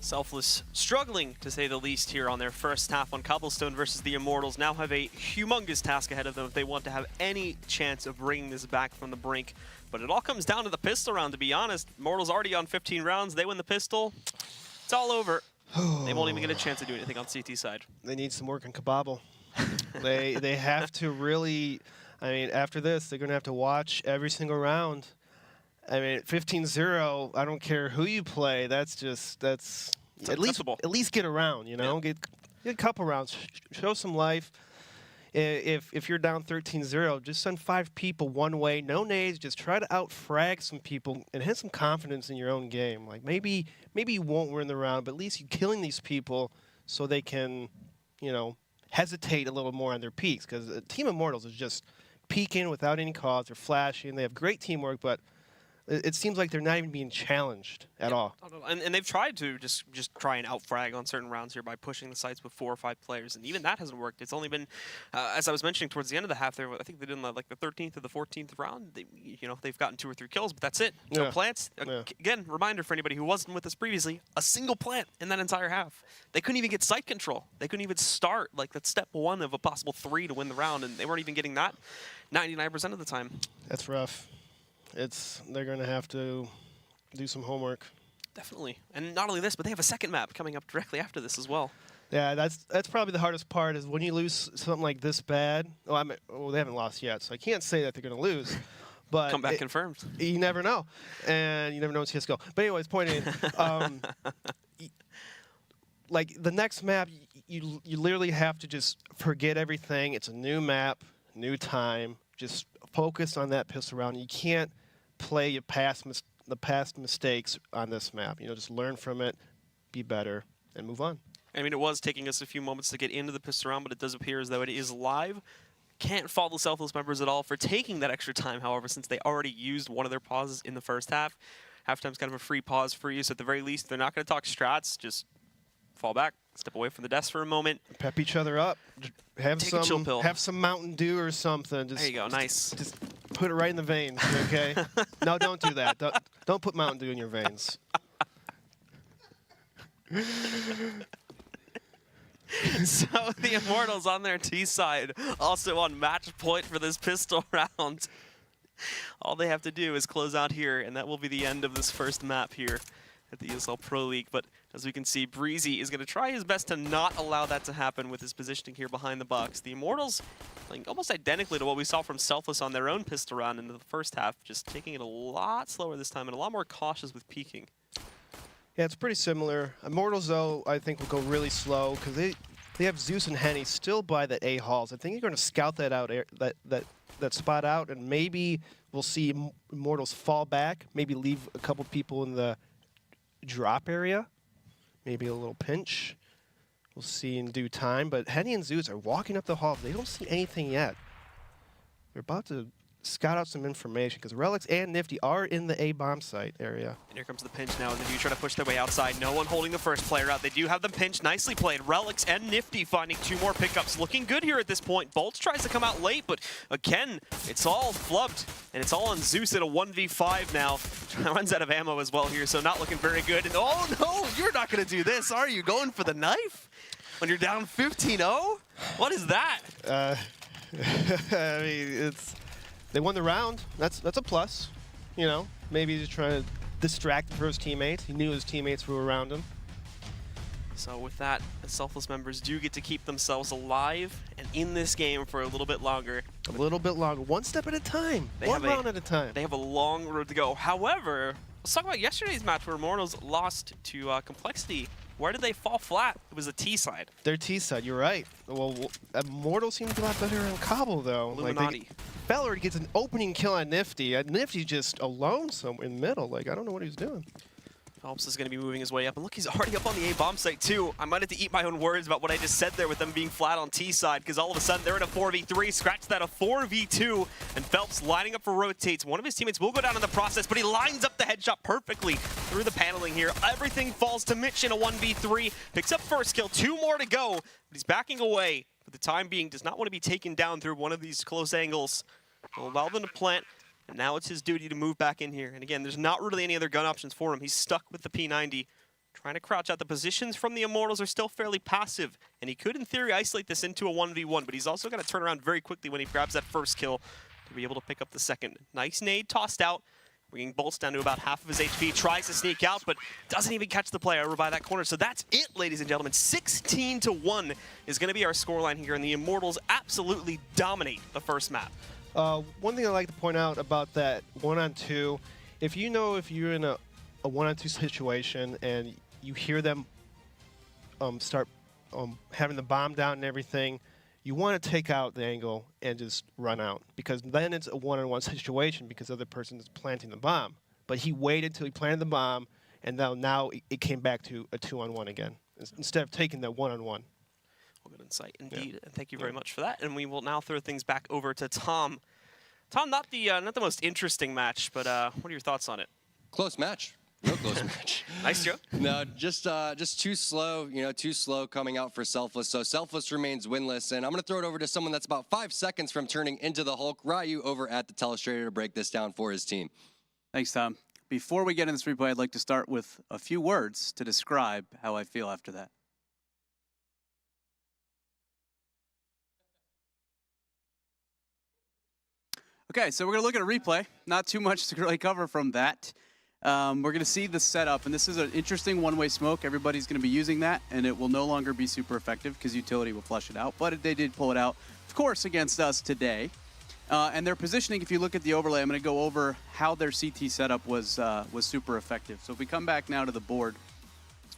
Selfless struggling, to say the least, here on their first half on Cobblestone versus the Immortals. Now have a humongous task ahead of them if they want to have any chance of bringing this back from the brink. But it all comes down to the pistol round, to be honest. Immortals already on 15 rounds. They win the pistol. It's all over. They won't even get a chance to do anything on CT side. They need some work on Kabobble. they have to really, I mean, after this, they're going to have to watch every single round. I mean, 15-0, I don't care who you play. That's at least get around, you know? Yeah. Get a couple rounds. Show some life. If you're down 13-0, just send 5 people one way, no nades. Just try to out-frag some people and have some confidence in your own game. Like, maybe you won't win the round, but at least you're killing these people so they can, you know, hesitate a little more on their peaks. Because Team Immortals is just peaking without any cause. They're flashing. They have great teamwork, but it seems like they're not even being challenged at all. And they've tried to just try and out-frag on certain rounds here by pushing the sites with 4 or 5 players, and even that hasn't worked. It's only been, as I was mentioning towards the end of the half there, I think they did in like the 13th or the 14th round. They've gotten 2 or 3 kills, but that's it. No plants. Again, reminder for anybody who wasn't with us previously, a single plant in that entire half. They couldn't even get site control. They couldn't even start like that step 1 of a possible 3 to win the round, and they weren't even getting that 99% of the time. That's rough. They're going to have to do some homework. Definitely. And not only this, but they have a second map coming up directly after this as well. Yeah, that's probably the hardest part is when you lose something like this bad. Well, they haven't lost yet, so I can't say that they're going to lose. But comeback confirmed. You never know. And you never know in CSGO. But anyways, point in, like the next map, you literally have to just forget everything. It's a new map, new time. Just focus on that pistol round. You can't play the past mistakes on this map. You know, just learn from it, be better, and move on. I mean, it was taking us a few moments to get into the pistol round, but it does appear as though it is live. Can't fault the Selfless members at all for taking that extra time, however, since they already used one of their pauses in the first half. Halftime's kind of a free pause for you, so at the very least, they're not going to talk strats, just fall back, step away from the desk for a moment. Pep each other up. Have some Mountain Dew or something. There you go, nice. Just put it right in the veins, okay? No, don't do that. Don't put Mountain Dew in your veins. So the Immortals on their T side, also on match point for this pistol round. All they have to do is close out here, and that will be the end of this first map here at the ESL Pro League. But as we can see, Breezy is going to try his best to not allow that to happen with his positioning here behind the box. The Immortals, playing almost identically to what we saw from Selfless on their own pistol round in the first half, just taking it a lot slower this time and a lot more cautious with peeking. Yeah, it's pretty similar. Immortals, though, I think will go really slow because they have Zeus and Henny still by the A halls. I think you're going to scout that out, that spot out, and maybe we'll see Immortals fall back, maybe leave a couple people in the drop area. Maybe a little pinch. We'll see in due time. But Henny and Zeus are walking up the hall. They don't see anything yet. They're about to scout out some information because Relics and Nifty are in the A bomb site area. And here comes the pinch now. They do try to push their way outside. No one holding the first player out. They do have the pinch. Nicely played. Relics and Nifty finding 2 more pickups. Looking good here at this point. Bolts tries to come out late, but again, it's all flubbed. And it's all on Zeus at a 1v5 now. Runs out of ammo as well here, so not looking very good. And oh no, you're not going to do this, are you? Going for the knife? When you're down 15-0? What is that? I mean, they won the round. That's a plus. You know, maybe he's trying to distract the first teammate. He knew his teammates were around him. So with that, the Selfless members do get to keep themselves alive and in this game for a little bit longer. A little bit longer. One step at a time. One round at a time. They have a long road to go. However, let's talk about yesterday's match where Immortals lost to Complexity. Where did they fall flat? It was the T side. Their T side, you're right. Well, Immortals seems a lot better on Cobble, though. Illuminati. Feller gets an opening kill on Nifty. Nifty's just alone somewhere in the middle. Like, I don't know what he's doing. Phelps is going to be moving his way up. And look, he's already up on the A-bomb site, too. I might have to eat my own words about what I just said there with them being flat on T side, because all of a sudden they're in a 4v3. Scratch that, a 4v2. And Phelps lining up for rotates. One of his teammates will go down in the process, but he lines up the headshot perfectly through the paneling here. Everything falls to Mitch in a 1v3. Picks up first kill. 2 more to go. But he's backing away. For the time being, does not want to be taken down through one of these close angles. Will allow them to plant. And now it's his duty to move back in here. And again, there's not really any other gun options for him. He's stuck with the P90. Trying to crouch out. The positions from the Immortals are still fairly passive, and he could, in theory, isolate this into a 1v1, but he's also got to turn around very quickly when he grabs that first kill to be able to pick up the second. Nice nade tossed out, bringing Bolts down to about half of his HP. Tries to sneak out, but doesn't even catch the player over by that corner. So that's it, ladies and gentlemen. 16-1 is going to be our scoreline here, and the Immortals absolutely dominate the first map. One thing I'd like to point out about that 1-on-2, if you're in a 1-on-2 situation and you hear them start having the bomb down and everything, you want to take out the angle and just run out, because then it's a 1-on-1 situation because the other person is planting the bomb. But he waited till he planted the bomb, and now it came back to a 2-on-1 again instead of taking the 1-on-1. Well, good insight indeed, and thank you very much for that. And we will now throw things back over to Tom. Tom, not the most interesting match, but what are your thoughts on it? Close match. Real close match. Nice, Joe. No, just too slow, too slow coming out for Selfless. So Selfless remains winless, and I'm going to throw it over to someone that's about 5 seconds from turning into the Hulk, Ryu, over at the Telestrator to break this down for his team. Thanks, Tom. Before we get into this replay, I'd like to start with a few words to describe how I feel after that. Okay, so we're going to look at a replay. Not too much to really cover from that. We're going to see the setup, and this is an interesting one-way smoke. Everybody's going to be using that, and it will no longer be super effective because utility will flush it out. But they did pull it out, of course, against us today. And their positioning, if you look at the overlay, I'm going to go over how their CT setup was super effective. So if we come back now to the board,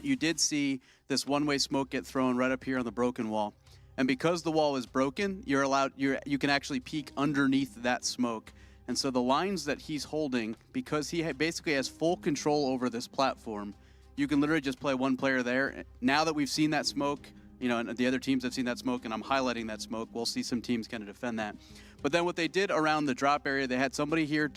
you did see this one-way smoke get thrown right up here on the broken wall. And because the wall is broken, you can actually peek underneath that smoke. And so the lines that he's holding, because he basically has full control over this platform, you can literally just play one player there. Now that we've seen that smoke, and the other teams have seen that smoke, and I'm highlighting that smoke, we'll see some teams kind of defend that. But then what they did around the drop area, they had somebody here,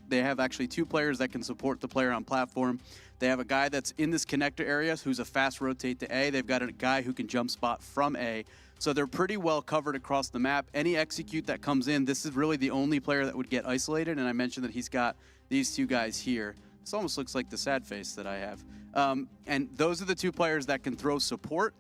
they have actually 2 players that can support the player on platform. They have a guy that's in this connector area who's a fast rotate to A. They've got a guy who can jump spot from A. So they're pretty well covered across the map. Any execute that comes in, this is really the only player that would get isolated, and I mentioned that he's got these 2 guys here. This almost looks like the sad face that I have. And those are the 2 players that can throw support.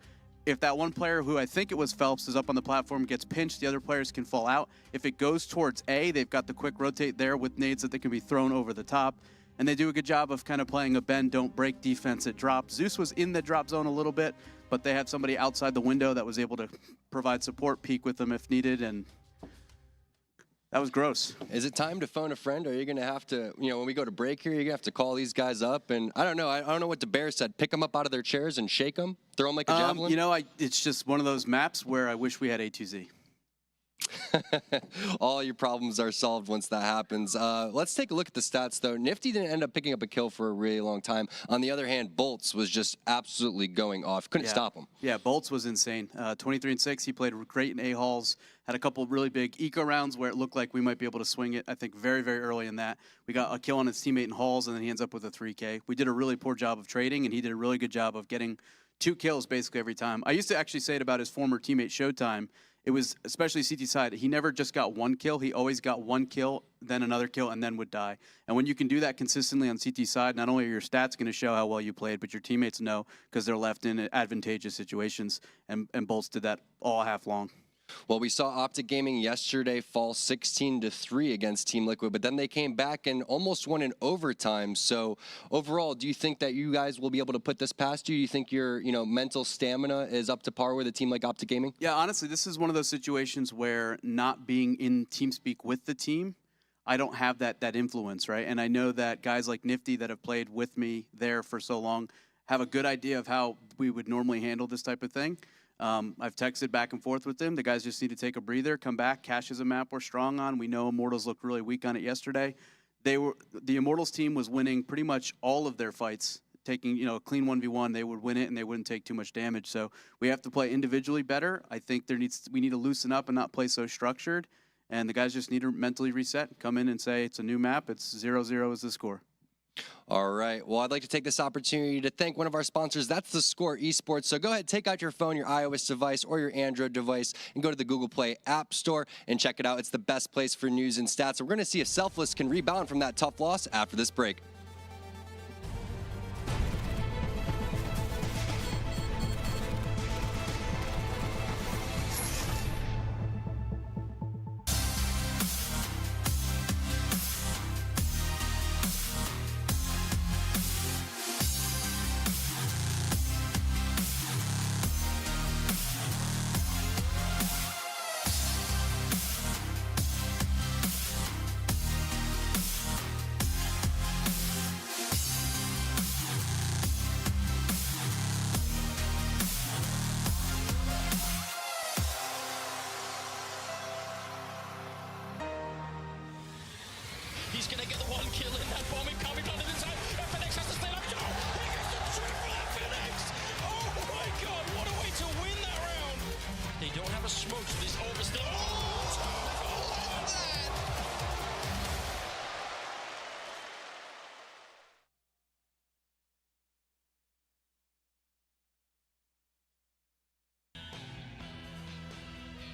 If that one player, who I think it was Phelps, is up on the platform, gets pinched, the other players can fall out. If it goes towards A, they've got the quick rotate there with nades that they can be thrown over the top. And they do a good job of kind of playing a bend, don't break defense at drop. Zeus was in the drop zone a little bit, but they had somebody outside the window that was able to provide support, peek with them if needed, and that was gross. Is it time to phone a friend, or are you going to have to, when we go to break here, you're going to have to call these guys up? And I don't know what the Bear said. Pick them up out of their chairs and shake them? Throw them like a javelin? It's just one of those maps where I wish we had A2Z. All your problems are solved once that happens. Let's take a look at the stats, though. Nifty didn't end up picking up a kill for a really long time. On the other hand, Bolts was just absolutely going off. Couldn't stop him. Yeah, Bolts was insane. 23-6. He played great in A-halls. Had a couple really big eco rounds where it looked like we might be able to swing it. I think very, very early in that. We got a kill on his teammate in halls, and then he ends up with a 3K. We did a really poor job of trading, and he did a really good job of getting 2 kills basically every time. I used to actually say it about his former teammate Showtime. It was, especially CT side, he never just got 1 kill. He always got 1 kill, then another kill, and then would die. And when you can do that consistently on CT side, not only are your stats going to show how well you played, but your teammates know because they're left in advantageous situations. And Bolts did that all half long. Well, we saw Optic Gaming yesterday fall 16-3 against Team Liquid, but then they came back and almost won in overtime. So overall, do you think that you guys will be able to put this past you? Do you think your mental stamina is up to par with a team like Optic Gaming? Yeah, honestly, this is one of those situations where not being in TeamSpeak with the team, I don't have that influence, right? And I know that guys like Nifty that have played with me there for so long have a good idea of how we would normally handle this type of thing. I've texted back and forth with them. The guys just need to take a breather, come back. Cash is a map we're strong on. We know Immortals looked really weak on it yesterday. The Immortals team was winning pretty much all of their fights, taking a clean 1v1. They would win it and they wouldn't take too much damage. So we have to play individually better. I think we need to loosen up and not play so structured. And the guys just need to mentally reset, come in and say it's a new map. It's 0-0 is the score. All right. Well, I'd like to take this opportunity to thank one of our sponsors. That's the Score Esports. So go ahead, take out your phone, your iOS device, or your Android device, and go to the Google Play App Store and check it out. It's the best place for news and stats. We're going to see if Selfless can rebound from that tough loss after this break.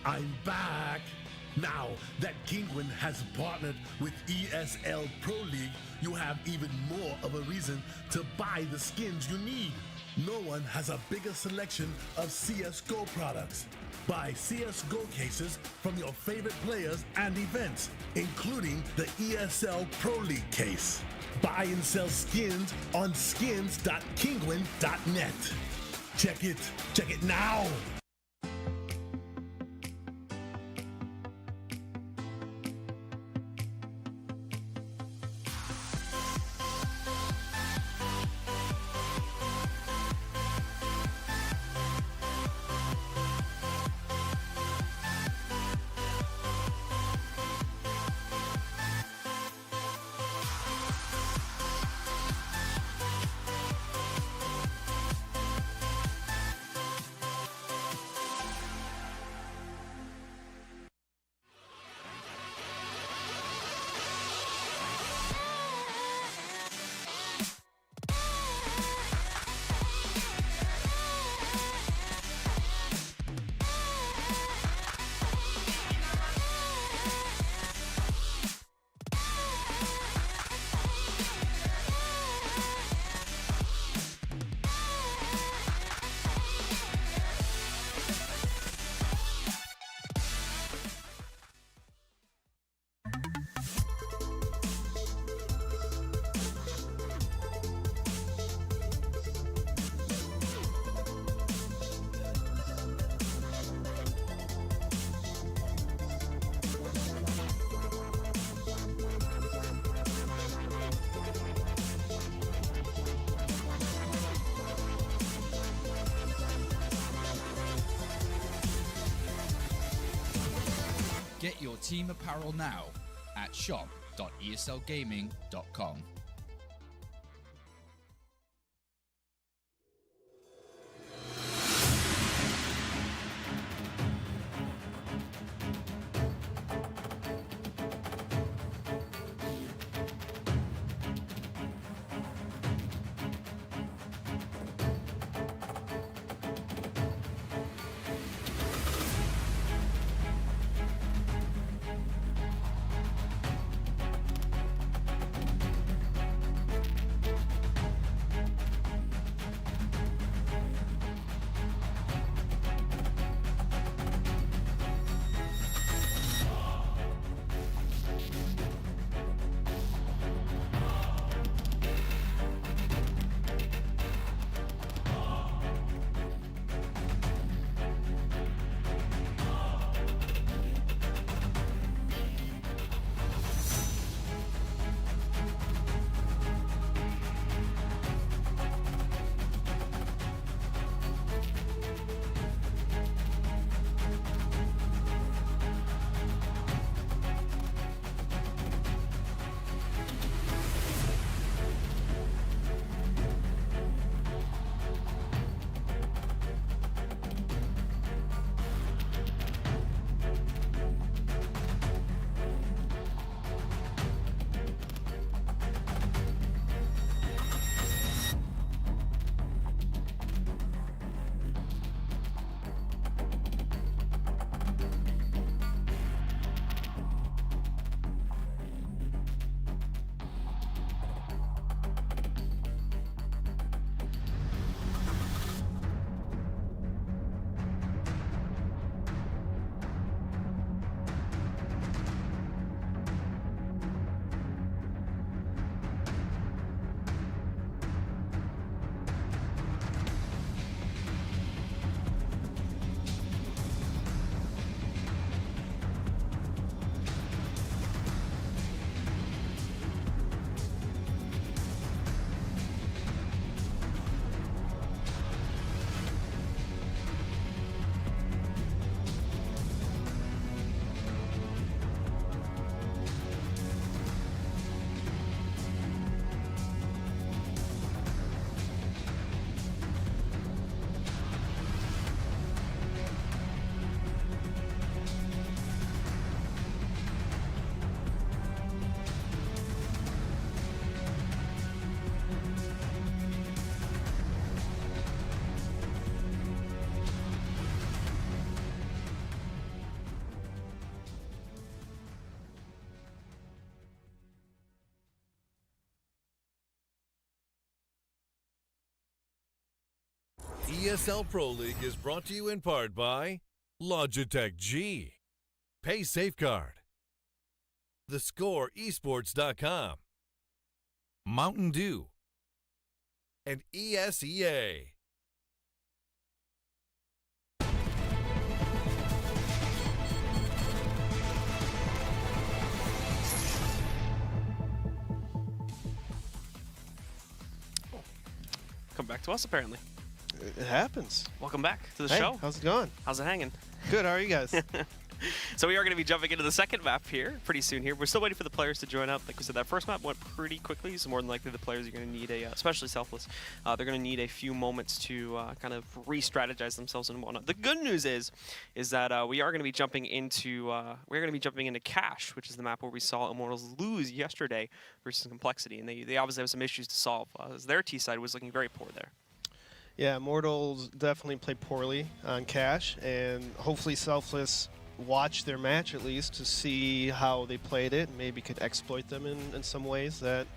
I'm back! Now that Kinguin has partnered with ESL Pro League, you have even more of a reason to buy the skins you need. No one has a bigger selection of CSGO products. Buy CSGO cases from your favorite players and events, including the ESL Pro League case. Buy and sell skins on skins.kinguin.net. Check it now! Get your team apparel now at shop.eslgaming.com. ESL Pro League is brought to you in part by Logitech G, Pay Safeguard, TheScoreEsports.com, Mountain Dew, and ESEA. Come back to us, apparently. It happens. Welcome back to the Hey, show. how's it going? How's it hanging? Good. How are you guys? So we are going to be jumping into the second map here pretty soon here. We're still waiting for the players to join up. Like we said, that first map went pretty quickly, so more than likely the players are going to need especially Selfless, they're going to need a few moments to kind of re-strategize themselves and whatnot. The good news is that we are going to be jumping into Cash, which is the map where we saw Immortals lose yesterday versus Complexity, and they obviously have some issues to solve. As their T side was looking very poor there. Yeah, Immortals definitely played poorly on Cash, and hopefully Selfless watch their match at least to see how they played it, and maybe could exploit them in some ways that,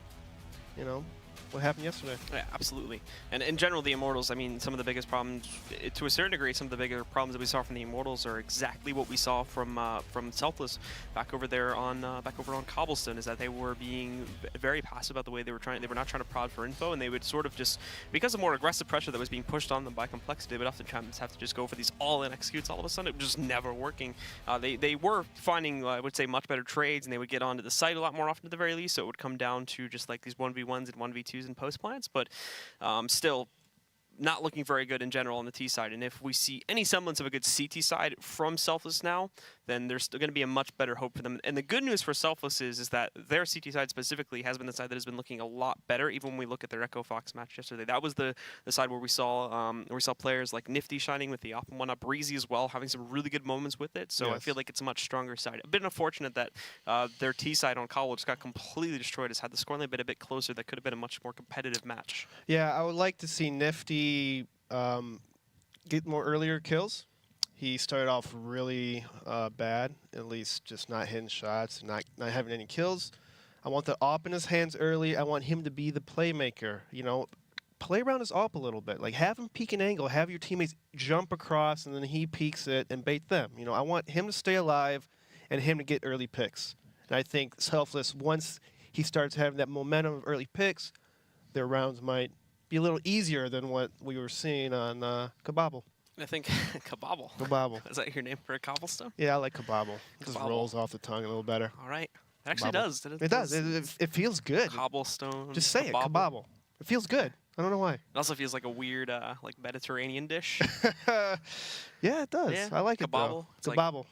you know, what happened yesterday. Yeah, absolutely. And in general, the Immortals, I mean, some of the biggest problems, to a certain degree, some of the bigger problems that we saw from the Immortals are exactly what we saw from Selfless back over on Cobblestone, is that they were being very passive about the way they were not trying to prod for info, and they would sort of just, because of more aggressive pressure that was being pushed on them by Complexity, they would oftentimes have to just go for these all-in executes all of a sudden. It was just never working. They were finding, I would say, much better trades, and they would get onto the site a lot more often at the very least, so it would come down to just like these 1v1s and 1v2s and post plants, but still not looking very good in general on the T side. And if we see any semblance of a good CT side from Selfless now, then there's still going to be a much better hope for them. And the good news for Selfless is that their CT side specifically has been the side that has been looking a lot better, even when we look at their Echo Fox match yesterday. That was the side where we saw players like Nifty shining with the op and whatnot, Breezy as well, having some really good moments with it. So yes. I feel like it's a much stronger side. A bit unfortunate that their T side on Cobble just got completely destroyed. Has had the scoreline been a bit closer. That could have been a much more competitive match. Yeah, I would like to see Nifty get more earlier kills. He started off really bad, at least just not hitting shots, not having any kills. I want the AWP in his hands early. I want him to be the playmaker. You know, play around his AWP a little bit. Like, have him peek an angle, have your teammates jump across, and then he peeks it and bait them. You know, I want him to stay alive and him to get early picks. And I think Selfless, once he starts having that momentum of early picks, their rounds might be a little easier than what we were seeing on Kabobble. I think Kabobble. Kabobble. Is that your name for a cobblestone? Yeah, I like Kabobble. It just rolls off the tongue a little better. All right. It actually does. It does. It feels good. Cobblestone. Just say it. Kabobble. It feels good. I don't know why. It also feels like a weird, like Mediterranean dish. Yeah, it does. Yeah, I like Kabobble. it though. Kabobble. Like,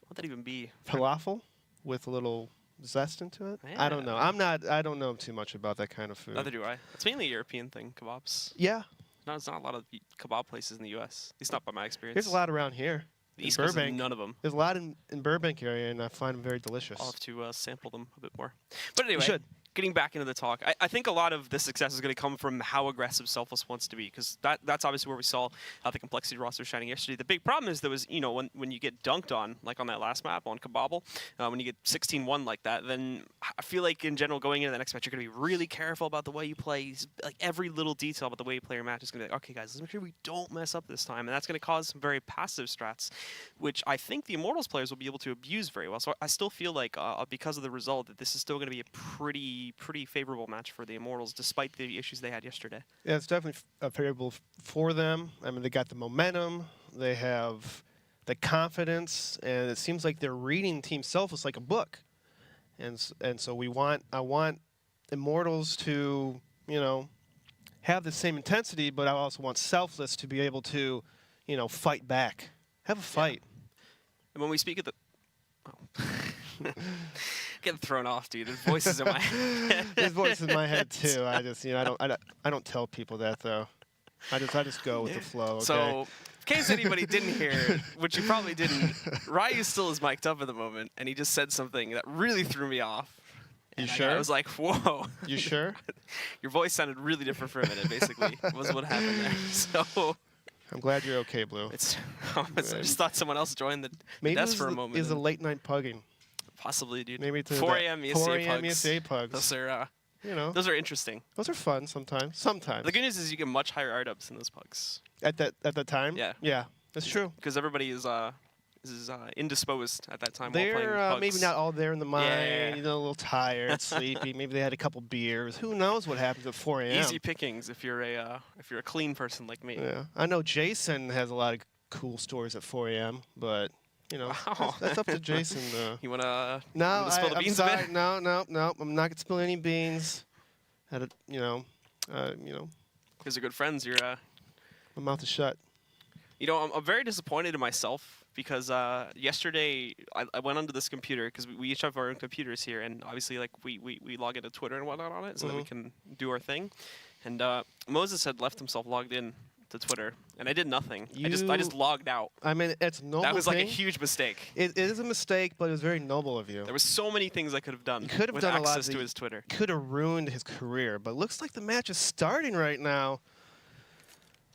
what'd that even be? Falafel with a little zest into it. Yeah. I don't know. I don't know too much about that kind of food. Neither do I. It's mainly a European thing, kebabs. Yeah. No, there's not a lot of kebab places in the U.S. At least not by my experience. There's a lot around here. The East Coast, Burbank. none of them. There's a lot in Burbank area, and I find them very delicious. I'll have to sample them a bit more. But anyway, you should. Getting back into the talk, I think a lot of the success is going to come from how aggressive Selfless wants to be, because that's obviously where we saw how the Complexity roster shining yesterday. The big problem is there was, you know, when you get dunked on, like on that last map on Kabobble, when you get 16-1 like that, then I feel like in general going into the next match, you're going to be really careful about the way you play. Like every little detail about the way you play your match is going to be like, okay, guys, let's make sure we don't mess up this time. And that's going to cause some very passive strats, which I think the Immortals players will be able to abuse very well. So I still feel like because of the result that this is still going to be a pretty favorable match for the Immortals, despite the issues they had yesterday. Yeah, it's definitely favorable for them. I mean, they got the momentum, they have the confidence, and it seems like they're reading Team Selfless like a book. And so I want Immortals to, you know, have the same intensity, but I also want Selfless to be able to, you know, fight back. Have a fight. Yeah. And when we speak at the... Oh. Getting thrown off, dude. There's voices in my head. There's voices in my head too. I just, you know, I don't tell people that though. I just go with the flow. Okay? So, in case anybody didn't hear it, which you probably didn't, Ryu still is mic'd up at the moment, and he just said something that really threw me off. You and sure? I was like, whoa. You sure? Your voice sounded really different for a minute. Basically, was what happened there. So. I'm glad you're okay, Blue. I just thought someone else joined the desk for a moment. Is a late night pugging. Possibly, dude. Maybe to 4 a.m. ESA pugs. ESA pugs. Those are you know, Those are interesting. those are fun sometimes. Sometimes. The good news is you get much higher R-dubs in those pucks. At that time? Yeah. Yeah, that's true. Because everybody is indisposed at that time while playing They're pucks. maybe not all there in the mind, Yeah. you know, a little tired, sleepy. Maybe they had a couple beers. Who knows what happens at 4 a.m.? Easy pickings if you're a clean person like me. Yeah, I know Jason has a lot of cool stories at 4 a.m., but you know, Wow. that's up to Jason. You wanna No, spill the I'm beans a sorry. bit? No, I'm not gonna spill any beans. Had a, you know, Because you're good friends. You're my mouth is shut. You know, I'm very disappointed in myself because yesterday I went onto this computer because we each have our own computers here, and obviously like we log into Twitter and whatnot on it so that we can do our thing. And Moses had left himself logged in to Twitter, and I did nothing. I just logged out. I mean, it's noble. That was like a thing. huge mistake. It is a mistake, but it was very noble of you. There was so many things I could have done. You could have with done a lot access to his Twitter. Could have ruined his career, but looks like the match is starting right now.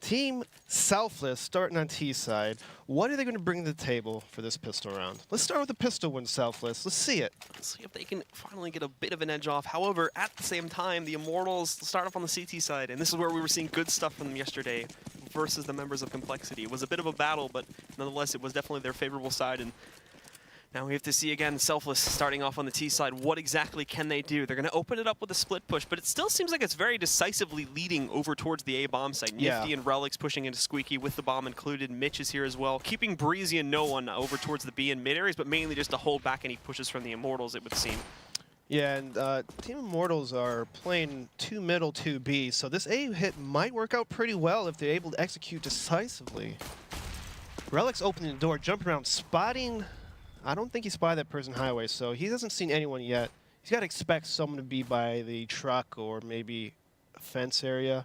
Team Selfless starting on T side. What are they going to bring to the table for this pistol round? Let's start with the pistol one, Selfless. Let's see it. Let's see if they can finally get a bit of an edge off. However, at the same time, the Immortals start off on the CT side, and this is where we were seeing good stuff from them yesterday versus the members of Complexity. It was a bit of a battle, but nonetheless, it was definitely their favorable side. And now we have to see again, Selfless starting off on the T side. What exactly can they do? They're going to open it up with a split push, but it still seems like it's very decisively leading over towards the A bomb site. Yeah. Nifty and Relics pushing into Squeaky with the bomb included. Mitch is here as well, keeping Breezy and no one over towards the B and mid areas, but mainly just to hold back any pushes from the Immortals, it would seem. Yeah, and Team Immortals are playing 2 middle, 2 B, so this A hit might work out pretty well if they're able to execute decisively. Relic's opening the door, jumping around, spotting. I don't think he spotted that person highway, so he hasn't seen anyone yet. He's got to expect someone to be by the truck or maybe a fence area.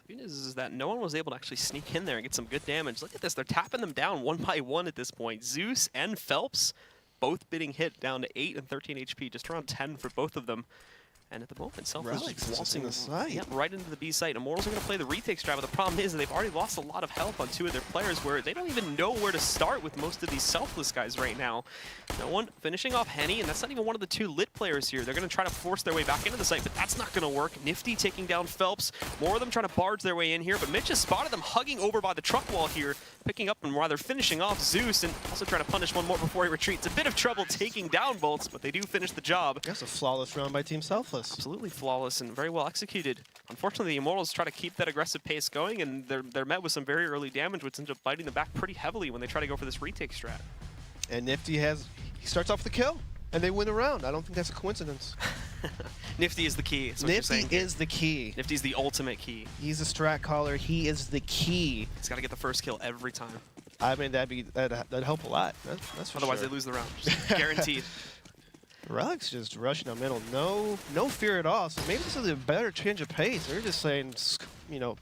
The good news is that no one was able to actually sneak in there and get some good damage. Look at this, they're tapping them down one by one at this point. Zeus and Phelps both bidding hit down to 8 and 13 HP, just around 10 for both of them. And at the moment, Selfless Relics just is waltzing in the site. Yep, right into the B site. Immortals are going to play the retake strat, but the problem is that they've already lost a lot of health on 2 of their players where they don't even know where to start with most of these Selfless guys right now. No one finishing off Henny, and that's not even one of the 2 lit players here. They're going to try to force their way back into the site, but that's not going to work. Nifty taking down Phelps. More of them trying to barge their way in here, but Mitch has spotted them hugging over by the truck wall here, picking up and rather finishing off Zeus, and also trying to punish one more before he retreats. A bit of trouble taking down Bolts, but they do finish the job. That's a flawless round by Team Selfless. Absolutely flawless and very well executed. Unfortunately, the Immortals try to keep that aggressive pace going, and they're met with some very early damage, which ends up biting them back pretty heavily when they try to go for this retake strat. And Nifty he starts off the kill, and they win the round. I don't think that's a coincidence. Nifty is the key. Is what you're saying Nifty here. is the key. Nifty's the ultimate key. He's a strat caller. He is the key. He's got to get the first kill every time. I mean, that'd help a lot. That's for Otherwise, sure. they lose the round. Just guaranteed. Relic's just rushing down middle. No fear at all. So maybe this is a better change of pace. They're just saying, you know,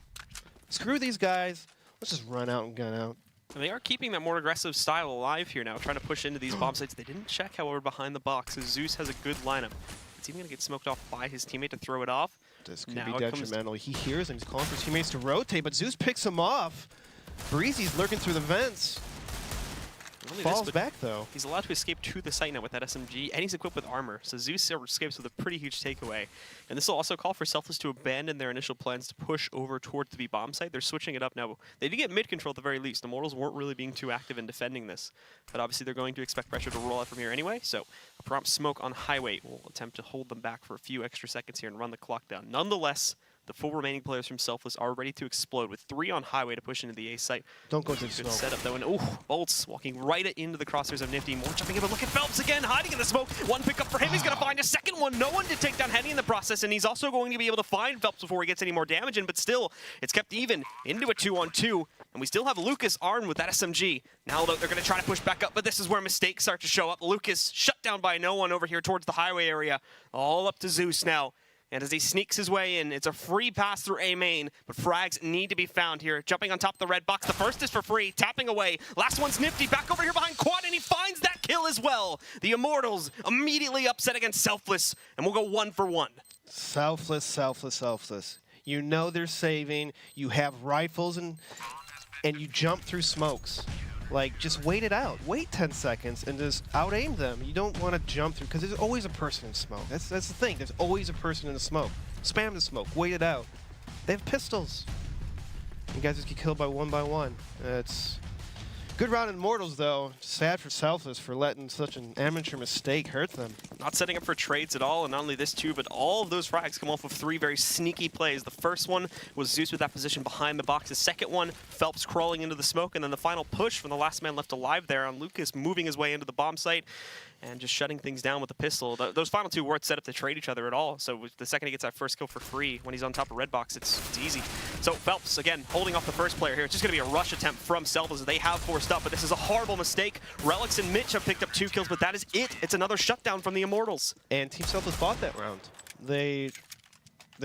screw these guys. Let's just run out and gun out. And they are keeping that more aggressive style alive here now, trying to push into these bomb sites. They didn't check, however, behind the box. So Zeus has a good lineup. It's even going to get smoked off by his teammate to throw it off. This could Now be it comes- detrimental. He hears him. He's calling for his teammates to rotate, but Zeus picks him off. Breezy's lurking through the vents. Not only Falls this, but back, though. he's allowed to escape to the site now with that SMG, and he's equipped with armor. So Zeus escapes with a pretty huge takeaway. And this will also call for Selfless to abandon their initial plans to push over towards the B bomb site. They're switching it up now. They did get mid control at the very least. The Immortals weren't really being too active in defending this. But obviously they're going to expect pressure to roll out from here anyway. So a prompt smoke on highway will attempt to hold them back for a few extra seconds here and run the clock down. Nonetheless, the 4 remaining players from Selfless are ready to explode with 3 on highway to push into the A site. Don't go to the Good smoke. setup though, and Bolts walking right into the crosshairs of Nifty. More jumping in, but look at Phelps again, hiding in the smoke. One pickup for him, he's gonna find a second one. No one to take down Henny in the process, and he's also going to be able to find Phelps before he gets any more damage in, but still, it's kept even into a 2-on-2, and we still have Lucas armed with that SMG. Now they're gonna try to push back up, but this is where mistakes start to show up. Lucas shut down by no one over here towards the highway area. All up to Zeus now. And as he sneaks his way in, it's a free pass through A main, but frags need to be found here. Jumping on top of the red box, the first is for free, tapping away. Last one's Nifty, back over here behind Quad, and he finds that kill as well. The Immortals immediately upset against Selfless, and we'll go 1 for 1. Selfless, Selfless, Selfless. You know they're saving. You have rifles and you jump through smokes. Like, just wait it out. Wait 10 seconds and just out-aim them. You don't want to jump through, because there's always a person in smoke. That's the thing. There's always a person in the smoke. Spam the smoke. Wait it out. They have pistols. You guys just get killed by one. It's good round in Immortals, though. Sad for Selfless for letting such an amateur mistake hurt them. Not setting up for trades at all, and not only this too, but all of those frags come off of 3 very sneaky plays. The first one was Zeus with that position behind the box. The second one, Phelps crawling into the smoke, and then the final push from the last man left alive there on Lucas moving his way into the bomb site and just shutting things down with the pistol. Those final 2 weren't set up to trade each other at all, so the second he gets that first kill for free, when he's on top of red box, it's easy. So Phelps, again, holding off the first player here. It's just going to be a rush attempt from Selfless as they have forced up, but this is a horrible mistake. Relics and Mitch have picked up 2 kills, but that is it. It's another shutdown from the Immortals. And Team Selfless bought that round. They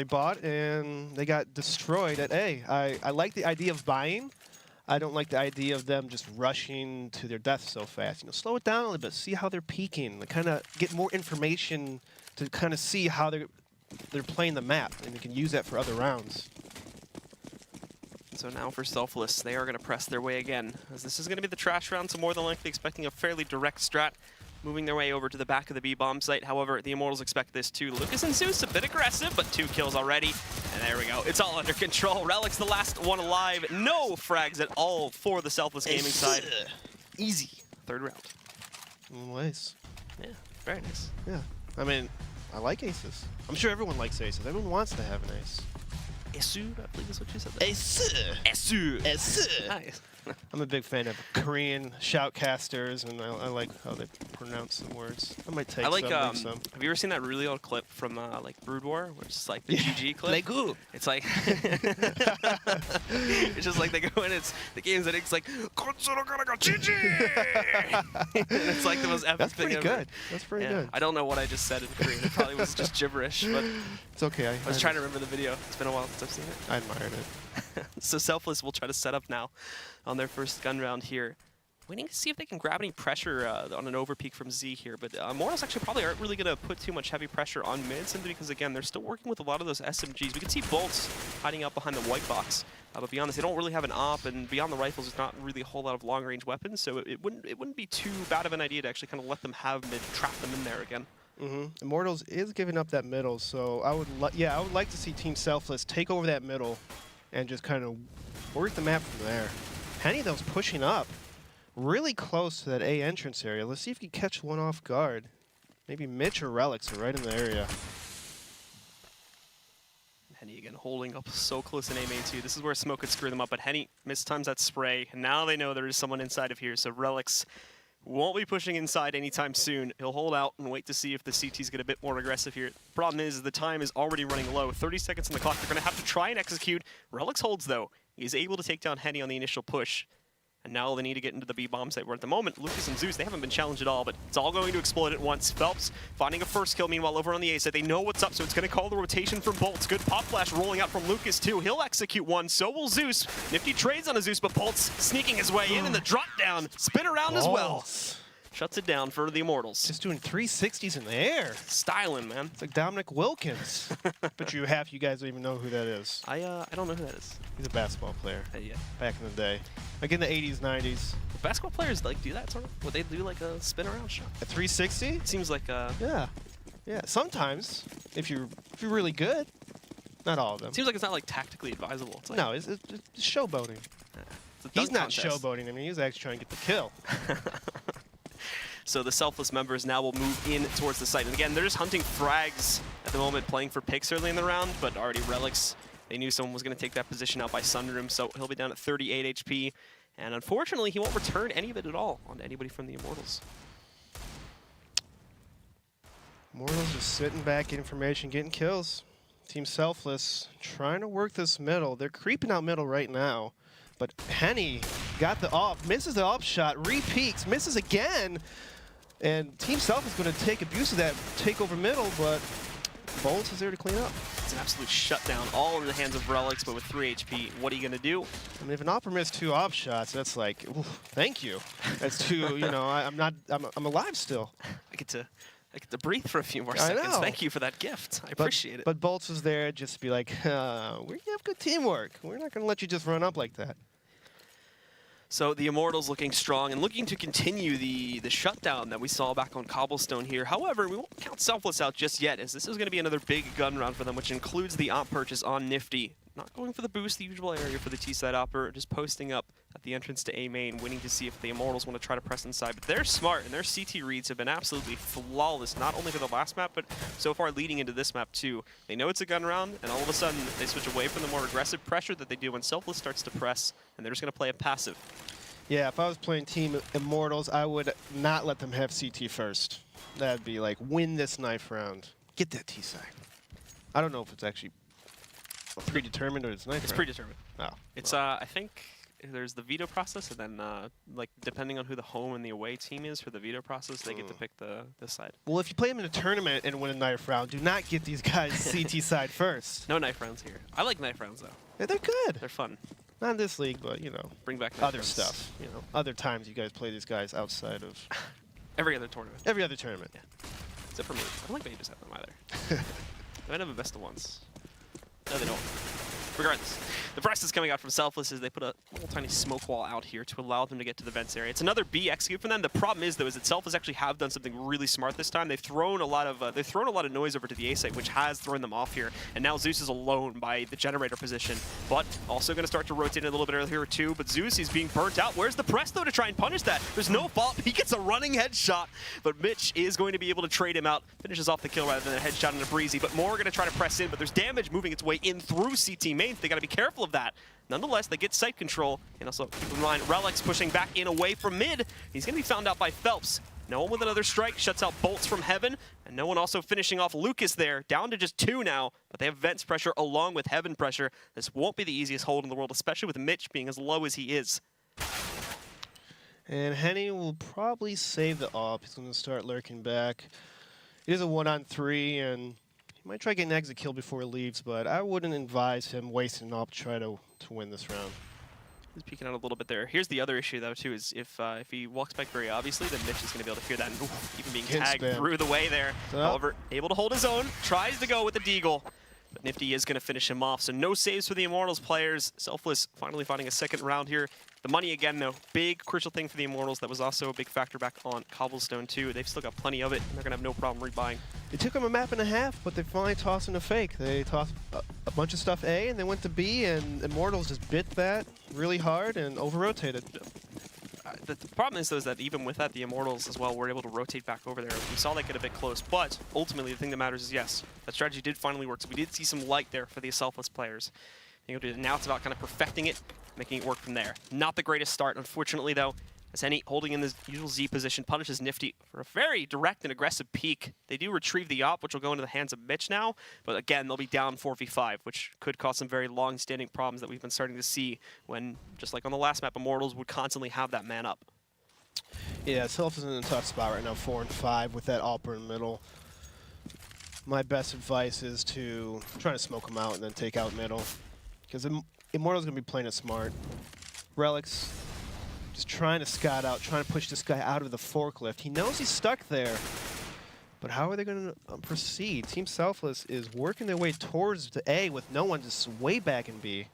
bought and they got destroyed at A. I like the idea of buying. I don't like the idea of them just rushing to their death so fast. You know, slow it down a little bit. See how they're peeking. Kind of get more information to kind of see how they're playing the map, and they can use that for other rounds. So now for Selfless, they are going to press their way again, as this is going to be the trash round, so more than likely expecting a fairly direct strat, moving their way over to the back of the B bomb site. However, the Immortals expect this too. Lucas and Zeus a bit aggressive, but 2 kills already. And there we go. It's all under control. Relic's the last one alive. No frags at all for the Selfless gaming side. Easy. 3rd round. Nice. Yeah, very nice. Yeah. I mean, I like aces. I'm sure everyone likes aces. Everyone wants to have an ace. Esu, I believe is what you said there. Ace. Esu. Ace. Nice. I'm a big fan of Korean shoutcasters, and I like how they pronounce some words. I might take leave some. Have you ever seen that really old clip from like Brood War, where it's just like the GG clip? Legu. It's like it's just like they go in. It's the games that it's like GG. It's like the most epic That's thing pretty ever. good. That's pretty Yeah. good. I don't know what I just said in Korean. It probably was just gibberish, but It's okay. I was trying to remember the video. It's been a while since I've seen it. I admired it. So Selfless will try to set up now on their first gun round here. Waiting to see if they can grab any pressure on an overpeak from Z here, but Immortals actually probably aren't really going to put too much heavy pressure on mid, simply because, again, they're still working with a lot of those SMGs. We can see Bolts hiding out behind the white box, but beyond this, they don't really have an op, and beyond the rifles, there's not really a whole lot of long-range weapons, so it wouldn't be too bad of an idea to actually kind of let them have mid, trap them in there again. Immortals is giving up that middle, so I would like to see Team Selfless take over that middle and just kind of work the map from there. Henny, though's pushing up really close to that A entrance area. Let's see if you can catch one off guard. Maybe Mitch or Relics are right in the area. Henny again holding up so close in A main too. This is where smoke could screw them up, but Henny mistimes that spray, and now they know there is someone inside of here, so Relics won't be pushing inside anytime soon. He'll hold out and wait to see if the CTs get a bit more aggressive here. Problem is, the time is already running low. 30 seconds on the clock. They're going to have to try and execute. Relics holds, though. He's able to take down Henny on the initial push. And now they need to get into the B bomb site, where at the moment, Lucas and Zeus, they haven't been challenged at all, but it's all going to explode at once. Phelps finding a first kill, meanwhile, over on the A side. They know what's up, so it's going to call the rotation from Bolts. Good pop flash rolling out from Lucas, too. He'll execute one, so will Zeus. Nifty trades on a Zeus, but Bolts sneaking his way in the drop down. Spin around as well. Shuts it down for the Immortals. Just doing 360s in the air. Styling, man. It's like Dominic Wilkins. But half you guys don't even know who that is. I don't know who that is. He's a basketball player. Yeah. Back in the day. Like in the 80s, 90s. Basketball players like do that sort of? Would they do like a spin around shot? A 360? It seems like Yeah. Yeah. Sometimes, if you're really good. Not all of them. Seems like it's not like tactically advisable. It's like, No, it's showboating. it's a He's dunk not contest. showboating. I mean, he's actually trying to get the kill. So the Selfless members now will move in towards the site. And again, they're just hunting frags at the moment, playing for picks early in the round, but already Relics. They knew someone was going to take that position out by Sunroom, so he'll be down at 38 HP. And unfortunately, he won't return any of it at all onto anybody from the Immortals. Immortals just sitting back, getting information, getting kills. Team Selfless trying to work this middle. They're creeping out middle right now. But Henny got the off, misses the off shot, re-peaks, misses again. And Team Selfless is going to take abuse of that, take over middle, but Bolts is there to clean up. It's an absolute shutdown, all in the hands of Relics, but with 3 HP, what are you going to do? I mean, if an Opera missed 2 off shots, that's like, oof, thank you. That's 2, you know, I'm alive still. I get to breathe for a few more I seconds. know. Thank you for that gift. I appreciate it. But Bolts was there just to be like, we have good teamwork. We're not going to let you just run up like that. So the Immortals looking strong and looking to continue the shutdown that we saw back on Cobblestone here. However, we won't count Selfless out just yet, as this is going to be another big gun round for them, which includes the op purchase on Nifty. Not going for the boost, the usual area for the T-side opper, just posting up at the entrance to A main, waiting to see if the Immortals want to try to press inside. But they're smart, and their CT reads have been absolutely flawless, not only for the last map, but so far leading into this map too. They know it's a gun round, and all of a sudden they switch away from the more aggressive pressure that they do when Selfless starts to press, and they're just going to play a passive. Yeah, if I was playing Team Immortals, I would not let them have CT first. That'd be like, win this knife round. Get that T-side. I don't know if it's actually predetermined or it's knife It's round. predetermined. Oh. It's, I think there's the veto process, and then, like, depending on who the home and the away team is for the veto process, they get to pick the side. Well, if you play them in a tournament and win a knife round, do not get these guys CT side first. No knife rounds here. I like knife rounds, though. Yeah, they're good. They're fun. Not in this league, but, you know, Bring back knife other rounds. stuff. You know, other times you guys play these guys outside of Every other tournament. every other tournament. Except for me. I don't think Vegas have them either. They might have a best of ones. No, they don't. Regardless, the press is coming out from Selfless as they put a little tiny smoke wall out here to allow them to get to the vents area. It's another B execute for them. The problem is, though, is that Selfless actually have done something really smart this time. They've thrown a lot of noise over to the A site, which has thrown them off here. And now Zeus is alone by the generator position, but also going to start to rotate a little bit earlier too. But Zeus is being burnt out. Where's the press though to try and punish that? There's no fault. He gets a running headshot, but Mitch is going to be able to trade him out. Finishes off the kill rather than a headshot in a breezy. But more are going to try to press in, but there's damage moving its way in through CT main. They got to be careful of that. Nonetheless, they get site control, and also keep in mind, Relic's pushing back in away from mid. He's going to be found out by Phelps. No one with another strike, shuts out bolts from heaven, and no one also finishing off Lucas there, down to just 2 now, but they have vents pressure along with heaven pressure. This won't be the easiest hold in the world, especially with Mitch being as low as he is. And Henny will probably save the AWP. He's going to start lurking back. It is a 1-on-3, and he might try getting an exit kill before he leaves, but I wouldn't advise him wasting an AWP to try to win this round. He's peeking out a little bit there. Here's the other issue, though, too, is if he walks back very obviously, then Mitch is going to be able to hear that, and even being tagged through the way there. However, able to hold his own, tries to go with the deagle, but Nifty is going to finish him off. So no saves for the Immortals players. Selfless finally finding a second round here. The money again, though, big crucial thing for the Immortals. That was also a big factor back on Cobblestone, too. They've still got plenty of it, and they're going to have no problem rebuying. It took them a map and a half, but they finally tossed in a fake. They tossed a bunch of stuff A, and they went to B, and Immortals just bit that really hard and over-rotated. The problem is, though, is that even with that, the Immortals as well were able to rotate back over there. We saw that get a bit close, but ultimately the thing that matters is, yes, that strategy did finally work. So we did see some light there for the Selfless players. Now it's about kind of perfecting it, making it work from there. Not the greatest start, unfortunately, though, as Henny holding in the usual Z position punishes Nifty for a very direct and aggressive peek. They do retrieve the op, which will go into the hands of Mitch now, but again, they'll be down 4v5, which could cause some very long-standing problems that we've been starting to see when, just like on the last map, Immortals would constantly have that man up. Yeah, Self is in a tough spot right now, 4 and 5 with that AWPer in the middle. My best advice is to try to smoke him out and then take out middle, because Immortal's going to be playing it smart. Relic's just trying to scout out, trying to push this guy out of the forklift. He knows he's stuck there, but how are they going to proceed? Team Selfless is working their way towards the A with no one, just way back in B.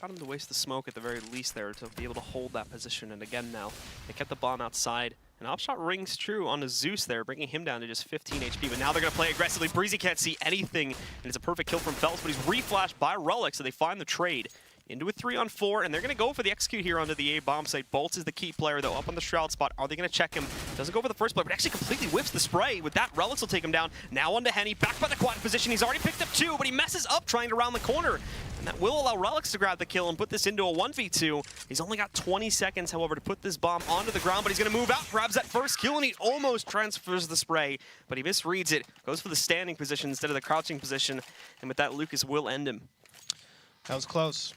Got him to waste the smoke at the very least there to be able to hold that position, and again now, they kept the bomb outside. An op shot rings true onto Zeus there, bringing him down to just 15 HP, but now they're going to play aggressively. Breezy can't see anything, and it's a perfect kill from Phelps, but he's reflashed by Relic, so they find the trade. Into a 3-on-4, and they're going to go for the execute here onto the A bomb site. Bolts is the key player, though, up on the Shroud spot. Are they going to check him? Doesn't go for the first play, but actually completely whips the spray. With that, Relics will take him down. Now onto Henny, back by the quad position. He's already picked up 2, but he messes up trying to round the corner. And that will allow Relics to grab the kill and put this into a 1v2. He's only got 20 seconds, however, to put this bomb onto the ground, but he's going to move out, grabs that first kill, and he almost transfers the spray, but he misreads it, goes for the standing position instead of the crouching position, and with that, Lucas will end him. That was close.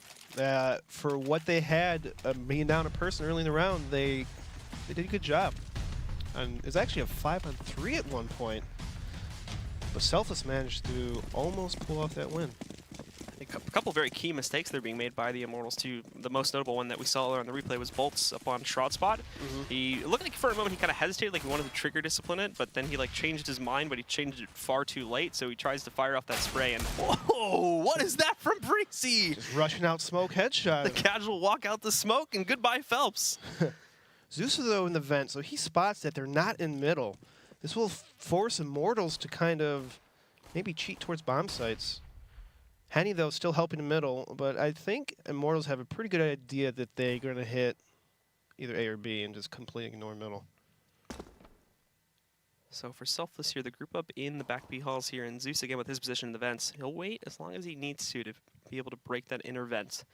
For what they had, being down a person early in the round, they did a good job. And it's actually a 5-on-3 at one point. But Selfless managed to almost pull off that win. a couple very key mistakes that are being made by the Immortals too. The most notable one that we saw on the replay was Bolts up on Shroud spot. He looked like for a moment he kind of hesitated, like he wanted to trigger discipline it, but then he like changed his mind, but he changed it far too late, so he tries to fire off that spray and whoa, what is that from Breezy? Just rushing out smoke headshot. The casual walk out the smoke and goodbye Phelps. Zeus is though in the vent, so he spots that they're not in middle. This will force Immortals to kind of maybe cheat towards bomb sites. Henny, though, still helping the middle, but I think Immortals have a pretty good idea that they're going to hit either A or B and just completely ignore middle. So for Selfless here, the group up in the back B halls here, and Zeus again with his position in the vents. He'll wait as long as he needs to be able to break that inner vent.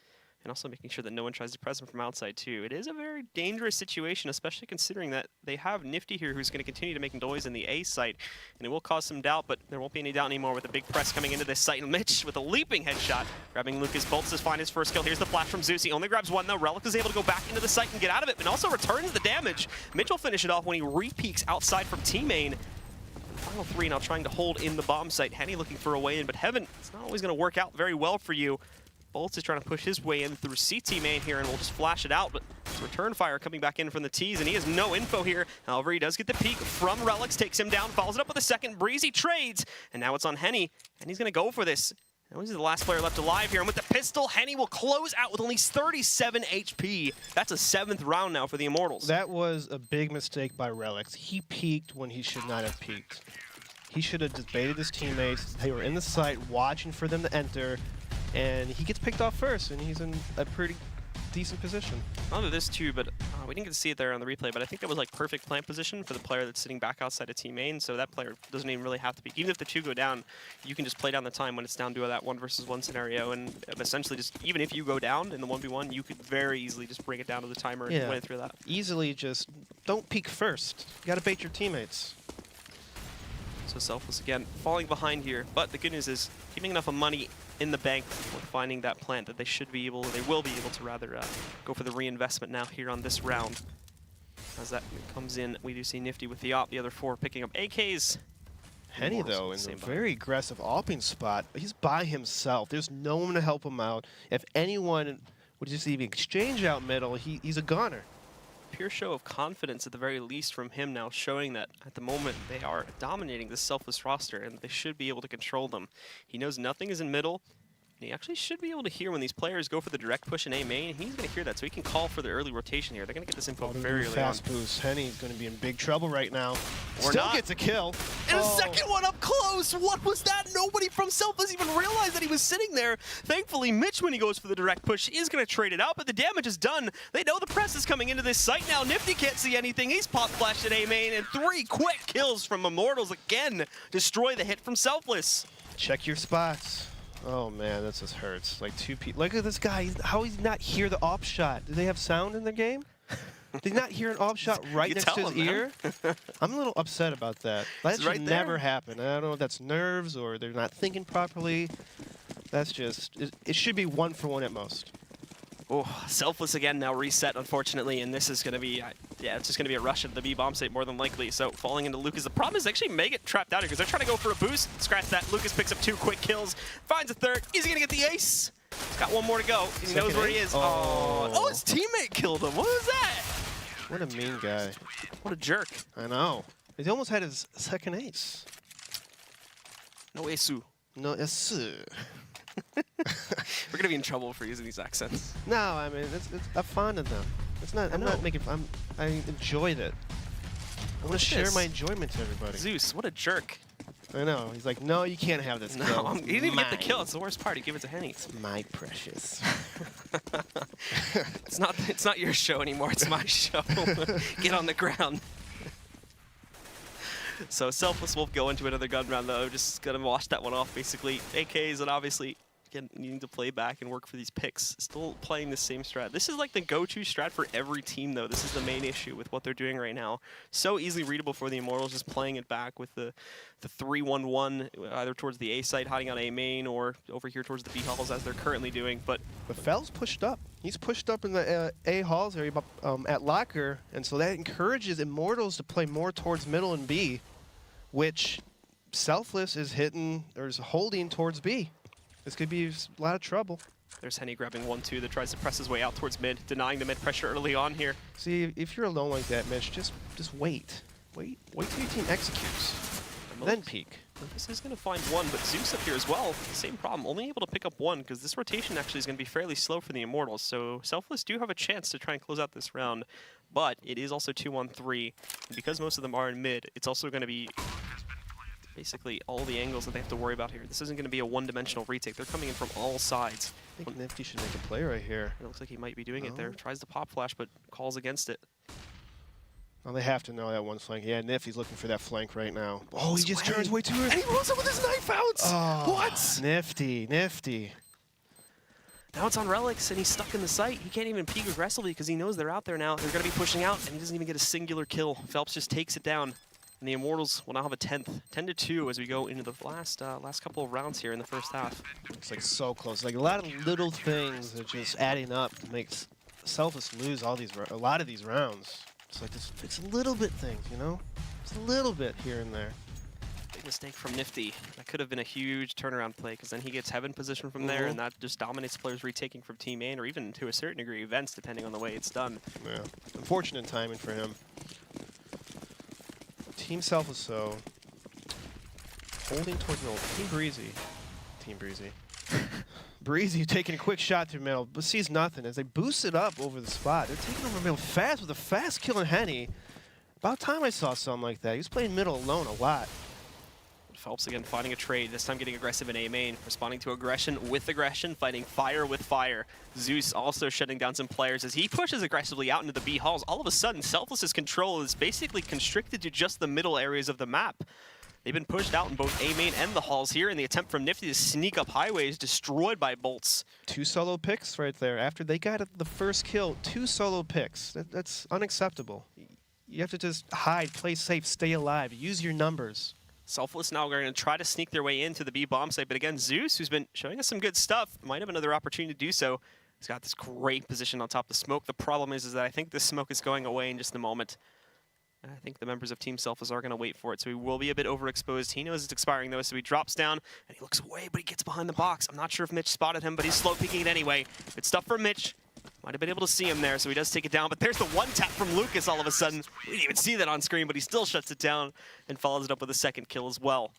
And also making sure that no one tries to press him from outside too. It is a very dangerous situation, especially considering that they have Nifty here who's going to continue to make noise in the A site. And it will cause some doubt, but there won't be any doubt anymore with a big press coming into this site. And Mitch with a leaping headshot, grabbing Lucas Bolts to find his first kill. Here's the flash from Zeus. He only grabs one though. Relic is able to go back into the site and get out of it, but also returns the damage. Mitch will finish it off when he re-peeks outside from T-Main. Final three now trying to hold in the bomb site. Henny looking for a way in, but Heaven, it's not always going to work out very well for you. Bolts is trying to push his way in through CT main here, and we'll just flash it out, but it's return fire coming back in from the T's, and he has no info here. However, he does get the peek from Relics, takes him down, follows it up with a second. Breezy trades, and now it's on Henny, and he's going to go for this. Now he's the last player left alive here, and with the pistol, Henny will close out with only 37 HP. That's a 7th round now for the Immortals. That was a big mistake by Relics. He peeked when he should not have peeked. He should have just baited his teammates. They were in the site watching for them to enter, and he gets picked off first, and he's in a pretty decent position. Not only this too, but we didn't get to see it there on the replay, but I think that was like perfect plant position for the player that's sitting back outside of team main, so that player doesn't even really have to be. Even if the two go down, you can just play down the time when it's down to that 1-versus-1 scenario, and essentially just, even if you go down in the 1v1, you could very easily just bring it down to the timer and win it through that. Easily just don't peek first. You gotta bait your teammates. So Selfless again, falling behind here, but the good news is keeping enough of money in the bank with finding that plant that they will be able to rather go for the reinvestment now here on this round. As that comes in, we do see Nifty with the op, the other 4 picking up AKs. Henny, though, in a very aggressive opping spot. He's by himself. There's no one to help him out. If anyone would just even exchange out middle, he's a gunner. Pure show of confidence at the very least from him now, showing that at the moment they are dominating this Selfless roster and they should be able to control them. He knows nothing is in middle, and he actually should be able to hear when these players go for the direct push in A main. He's going to hear that, so he can call for the early rotation here. They're going to get this info very early on. Fast boost. Henny's going to be in big trouble right now. Or Still not. Gets a kill. And a second one up close! What was that? Nobody from Selfless even realized that he was sitting there. Thankfully, Mitch, when he goes for the direct push, is going to trade it out, but the damage is done. They know the press is coming into this site now. Nifty can't see anything. He's pop flashed at A main, and 3 quick kills from Immortals again. Destroy the hit from Selfless. Check your spots. Oh man, this just hurts. Like 2 people. Look at this guy. How he's not hear the op shot? Do they have sound in the game? Did he not hear an op shot right You next to tell his him, ear? I'm a little upset about that. That should right never there. happen. I don't know if that's nerves or they're not thinking properly. That's just, it should be 1-for-1 at most. Oh, Selfless again now reset, unfortunately, and this is going to be, yeah, it's just going to be a rush at the B bomb site more than likely. So falling into Lucas. The problem is actually May get trapped out here because they're trying to go for a boost. Scratch that. Lucas picks up 2 quick kills, finds a third. Is he going to get the ace? He's got 1 more to go. He knows where he is. Oh, his teammate killed him. What was that? What a mean guy. What a jerk. I know. He almost had his second ace. No ace. No, yes, sir. We're going to be in trouble for using these accents. No, I mean, it's I'm fond of them. It's not. I'm not making. I enjoyed it. I want to share my enjoyment to everybody. Zeus, what a jerk. I know. He's like, no, you can't have this. No, kill. he didn't even get the kill. It's the worst part. He gave it to Henny. It's my precious. It's not your show anymore. It's my show. Get on the ground. So Selfless will go into another gun round though. Just gonna wash that one off basically. AKs and obviously again needing to play back and work for these picks. Still playing the same strat. This is like the go-to strat for every team though. This is the main issue with what they're doing right now. So easily readable for the Immortals, just playing it back with the 3-1-1 either towards the A site, hiding on A main, or over here towards the B halls as they're currently doing. But Fell's pushed up. He's pushed up in the A halls area at locker, and so that encourages Immortals to play more towards middle and B, which Selfless is hitting or is holding towards B. This could be a lot of trouble. There's Henny grabbing 1-2 that tries to press his way out towards mid, denying the mid pressure early on here. See, if you're alone like that, Mitch, just wait. Wait till your team executes. Then peek. This is going to find one, but Zeus up here as well. Same problem, only able to pick up one because this rotation actually is going to be fairly slow for the Immortals. So Selfless do have a chance to try and close out this round, but it is also 2-on-3. And because most of them are in mid, it's also going to be basically all the angles that they have to worry about here. This isn't going to be a one-dimensional retake. They're coming in from all sides. I think Nifty should make a play right here. It looks like he might be doing it there. Tries to pop flash, but calls against it. Well, they have to know that one flank. Yeah, Nifty's looking for that flank right now. Oh, he just turns way too early. And he rolls it with his knife out! Oh, What? Nifty. Now it's on Relics, and he's stuck in the site. He can't even peek aggressively because he knows they're out there now. They're going to be pushing out, and he doesn't even get a singular kill. Phelps just takes it down. And the Immortals will now have a 10th, 10-2 as we go into the last couple of rounds here in the first half. It's like so close. Like a lot of little things that are just adding up to make Selfless lose a lot of these rounds. It's like it's a little bit things, you know? It's a little bit here and there. Big mistake from Nifty. That could have been a huge turnaround play because then he gets heaven position from there, and that just dominates players retaking from Team A, or even to a certain degree events, depending on the way it's done. Yeah, unfortunate timing for him. Team Selfless, though, holding towards middle. Team Breezy. Breezy taking a quick shot through middle, but sees nothing as they boost it up over the spot. They're taking over middle fast with a fast kill in Henny. About time I saw something like that. He was playing middle alone a lot. Phelps again finding a trade, this time getting aggressive in A main, responding to aggression with aggression, fighting fire with fire. Zeus also shutting down some players as he pushes aggressively out into the B halls. All of a sudden, Selfless's control is basically constricted to just the middle areas of the map. They've been pushed out in both A main and the halls here, and the attempt from Nifty to sneak up highway is destroyed by bolts. 2 solo picks right there. After they got the first kill, 2 solo picks. That's unacceptable. You have to just hide, play safe, stay alive, use your numbers. Selfless now going to try to sneak their way into the B bomb site, but again, Zeus, who's been showing us some good stuff, might have another opportunity to do so. He's got this great position on top of the smoke. The problem is that I think this smoke is going away in just a moment. And I think the members of Team Selfless are going to wait for it, so he will be a bit overexposed. He knows it's expiring, though, so he drops down, and he looks away, but he gets behind the box. I'm not sure if Mitch spotted him, but he's slow peeking it anyway. Good stuff for Mitch. Might have been able to see him there, so he does take it down, but there's the one tap from Lucas all of a sudden. We didn't even see that on screen, but he still shuts it down and follows it up with a second kill as well.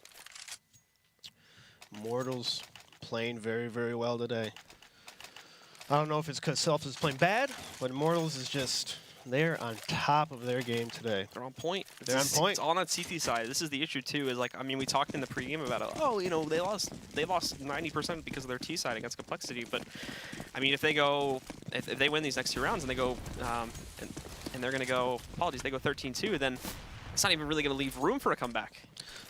Immortals playing very, very well today. I don't know if it's because Selfless is playing bad, but Immortals is just... They're on top of their game today. They're on point. They're on point. It's all on CT side. This is the issue too. Is like, I mean, we talked in the pregame about it. Oh, you know, they lost 90% because of their T side against Complexity. But I mean, if they win these next 2 rounds and they go, and they're gonna go, apologies, they go 13-2, then it's not even really gonna leave room for a comeback.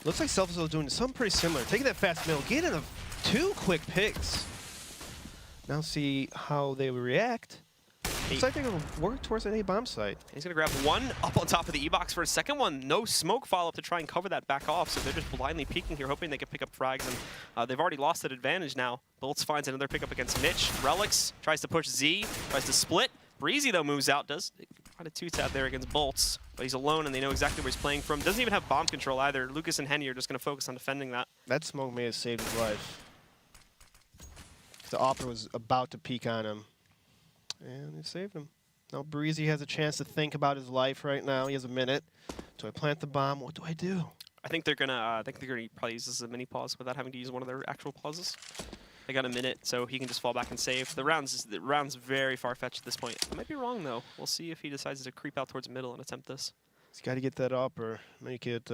Looks like Selfless is doing something pretty similar. Taking that fast middle, getting 2 quick picks. Now see how they react. Looks like they're going to work towards an A bomb site. He's going to grab one up on top of the E-box for a second one. No smoke follow-up to try and cover that back off, so they're just blindly peeking here, hoping they can pick up frags, and they've already lost that advantage now. Bolts finds another pickup against Mitch. Relics tries to push Z, tries to split. Breezy, though, moves out, does find a 2-tap there against Bolts, but he's alone, and they know exactly where he's playing from. Doesn't even have bomb control either. Lucas and Henny are just going to focus on defending that. That smoke may have saved his life. The Opera was about to peek on him, and it saved him. Now Breezy has a chance to think about his life right now. He has a minute. Do I plant the bomb? What do I do? I think they're gonna probably use this as a mini pause without having to use one of their actual pauses. They got a minute, so he can just fall back and save. The round's very far-fetched at this point. I might be wrong though. We'll see if he decides to creep out towards middle and attempt this. He's got to get that upper, make it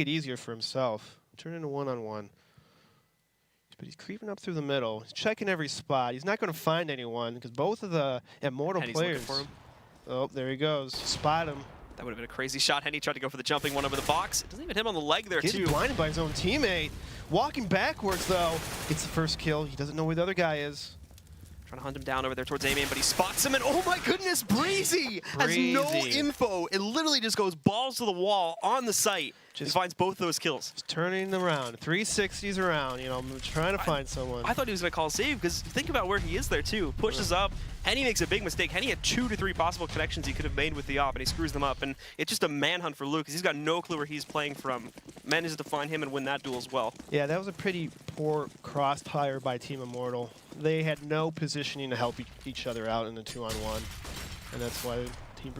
easier for himself. Turn into one-on-one. But he's creeping up through the middle. He's checking every spot. He's not going to find anyone because both of the Immortal players. For him. Oh, there he goes. Spot him. That would have been a crazy shot. Henny tried to go for the jumping one over the box. It doesn't even hit him on the leg there, Gets too. blinded by his own teammate. Walking backwards, though. Gets the first kill. He doesn't know where the other guy is. Trying to hunt him down over there towards A-Main, but he spots him, and oh my goodness, Breezy has no info. It literally just goes balls to the wall on the site. Just finds both those kills. Just turning around, 360s around, you know, I'm trying to find someone. I thought he was going to call a save, because think about where he is there, too. Pushes up, Henny makes a big mistake. Henny had 2 to 3 possible connections he could have made with the op, and he screws them up. And it's just a manhunt for Luke, because he's got no clue where he's playing from. Manages to find him and win that duel as well. Yeah, that was a pretty poor crossfire by Team Immortal. They had no positioning to help each other out in the 2-on-1. And that's why Team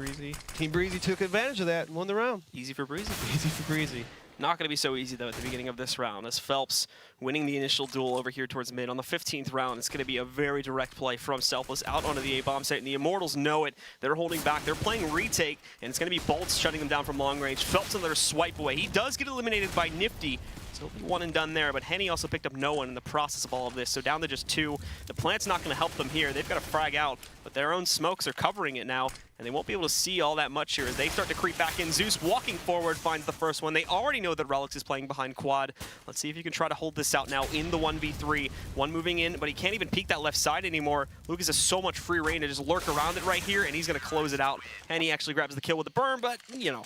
Breezy took advantage of that and won the round. Easy for Breezy. Easy for Breezy. Not going to be so easy, though, at the beginning of this round, as Phelps winning the initial duel over here towards mid. On the 15th round, it's going to be a very direct play from Selfless out onto the A-bomb site, and the Immortals know it. They're holding back. They're playing retake, and it's going to be Bolts shutting them down from long range. Phelps another swipe away. He does get eliminated by Nifty, so it'll be one and done there, but Henny also picked up no one in the process of all of this, so down to just 2. The plant's not going to help them here. They've got to frag out, but their own smokes are covering it now, and they won't be able to see all that much here as they start to creep back in. Zeus walking forward finds the first one. They already know that Relics is playing behind quad. Let's see if you can try to hold this out now in the 1v3. One moving in, but he can't even peek that left side anymore. Lucas has so much free reign to just lurk around it right here, and he's going to close it out. And he actually grabs the kill with the burn, but, you know,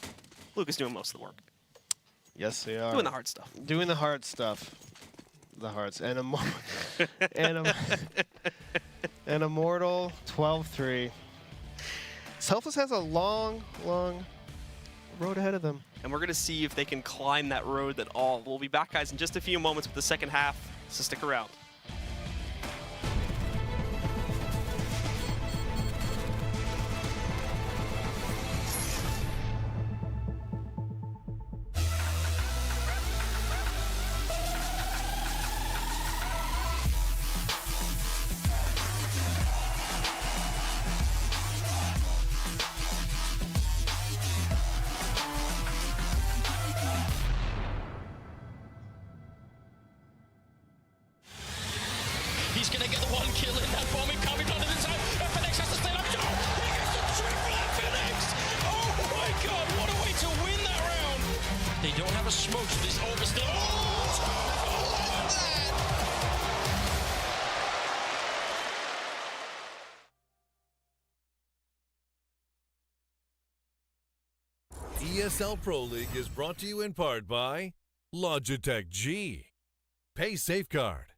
Lucas doing most of the work. Yes, they are. Doing the hard stuff. Doing the hard stuff. The hearts. And an Immortal 12-3. Selfless has a long, long road ahead of them. And we're going to see if they can climb that road at all. We'll be back, guys, in just a few moments with the second half, so stick around. He's gonna get the one kill in that bomb coming onto the side. FNX has to stay up. Oh, he gets the triple FNX! Oh my god, what a way to win that round! They don't have a smoke, so this over still. Oh, ESL Pro League is brought to you in part by Logitech G, Pay Safeguard,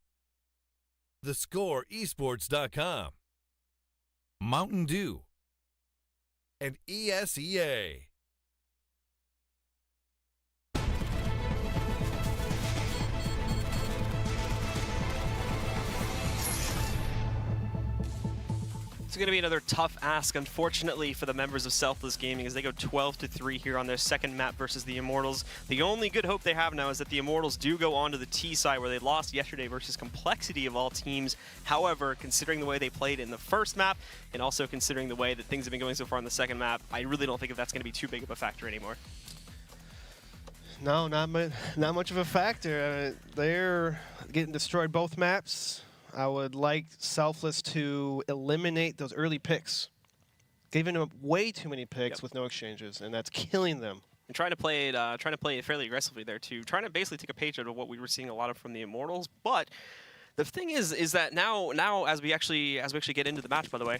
TheScoreEsports.com, Mountain Dew, and ESEA. It's going to be another tough ask, unfortunately, for the members of Selfless Gaming as they go 12-3 here on their second map versus the Immortals. The only good hope they have now is that the Immortals do go on to the T side where they lost yesterday versus Complexity of all teams. However, considering the way they played in the first map and also considering the way that things have been going so far in the second map, I really don't think that that's going to be too big of a factor anymore. No, not much of a factor. They're getting destroyed both maps. I would like Selfless to eliminate those early picks. Giving them way too many picks with no exchanges, and that's killing them. And trying to play it fairly aggressively there too. Trying to basically take a page out of what we were seeing a lot of from the Immortals, but the thing is that now as we actually get into the match, by the way,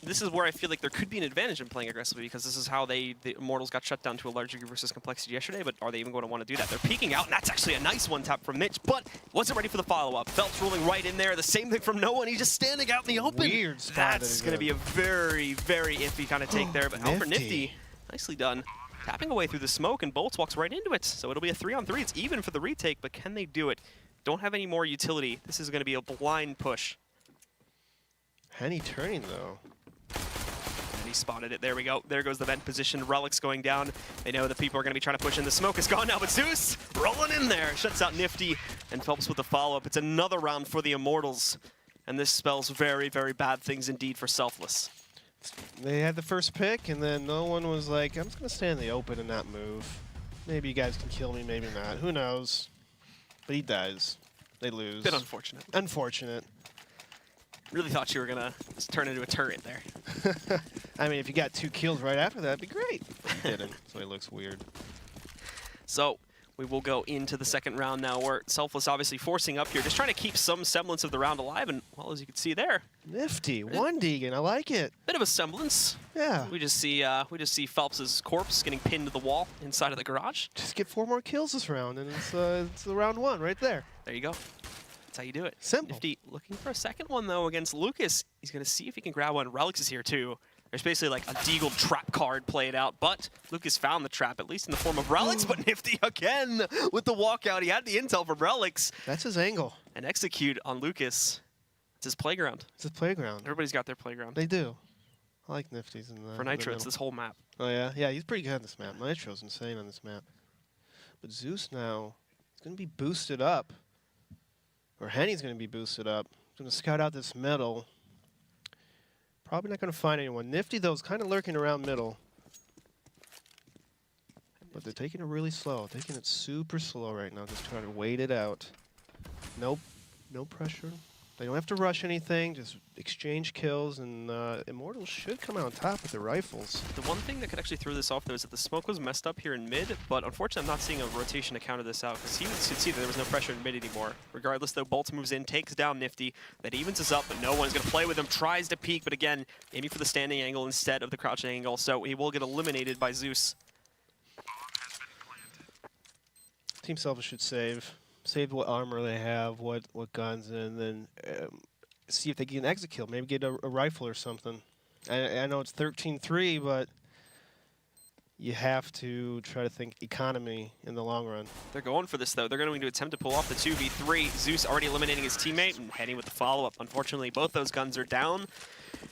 this is where I feel like there could be an advantage in playing aggressively because this is how the Immortals got shut down to a large degree versus Complexity yesterday, but are they even going to want to do that? They're peeking out, and that's actually a nice one tap from Mitch, but wasn't ready for the follow-up. Phelps rolling right in there. The same thing from Noah, and he's just standing out in the open. Weird spot. That's going to be a very, very iffy kind of take there, but out for Nifty. Nicely done. Tapping away through the smoke, and Bolts walks right into it. So it'll be a 3-on-3. It's even for the retake, but can they do it? Don't have any more utility. This is going to be a blind push. Henny turning, though. And he spotted it. There we go. There goes the vent position. Relics going down. They know that people are going to be trying to push in. The smoke is gone now, but Zeus rolling in there. Shuts out Nifty and Phelps with the follow-up. It's another round for the Immortals. And this spells very, very bad things indeed for Selfless. They had the first pick, and then no one was like, I'm just going to stay in the open and not move. Maybe you guys can kill me, maybe not. Who knows? But he dies. They lose. Bit unfortunate. Unfortunate. Really thought you were going to turn into a turret there. I mean, if you got 2 kills right after that, it'd be great. Didn't, so he looks weird. So We will go into the second round now, where Selfless obviously forcing up here, just trying to keep some semblance of the round alive. And, well, as you can see there, Nifty. One Deegan. I like it. bit of a semblance. Yeah. We just see Phelps's corpse getting pinned to the wall inside of the garage. Just get 4 more kills this round, and it's the round 1 right there. There you go. That's how you do it. Simple. Nifty looking for a second one, though, against Lucas. He's going to see if he can grab one. Relics is here, too. There's basically like a Deagle trap card played out, but Lucas found the trap, at least in the form of Relics, but Nifty again with the walkout. He had the intel from Relics. That's his angle. And execute on Lucas. It's his playground. It's his playground. Everybody's got their playground. They do. I like Nifty's in the For Nitro, it's this whole map. Oh, yeah? Yeah, he's pretty good on this map. Nitro's insane on this map. But Zeus now is going to be boosted up. Or Henny's going to be boosted up. He's going to scout out this middle. Probably not going to find anyone. Nifty, though, is kind of lurking around middle. But they're taking it really slow. Taking it super slow right now. Just trying to wait it out. Nope. No pressure. They don't have to rush anything. Just exchange kills. And Immortals should come out on top with their rifles. The one thing that could actually throw this off, though, is that the smoke was messed up here in mid. But unfortunately, I'm not seeing a rotation to counter this out. Because he could see that there was no pressure in mid anymore. Regardless, though, Bolts moves in, takes down Nifty. That evens us up, but no one's going to play with him. Tries to peek, but again, aiming for the standing angle instead of the crouching angle. So he will get eliminated by Zeus. Team Selfless should save. Save what armor they have, what guns, and then see if they get an exit kill. Maybe get a rifle or something. I know it's 13-3, but you have to try to think economy in the long run. They're going for this, though. They're going to attempt to pull off the 2v3. Zeus already eliminating his teammate and heading with the follow-up. Unfortunately, both those guns are down.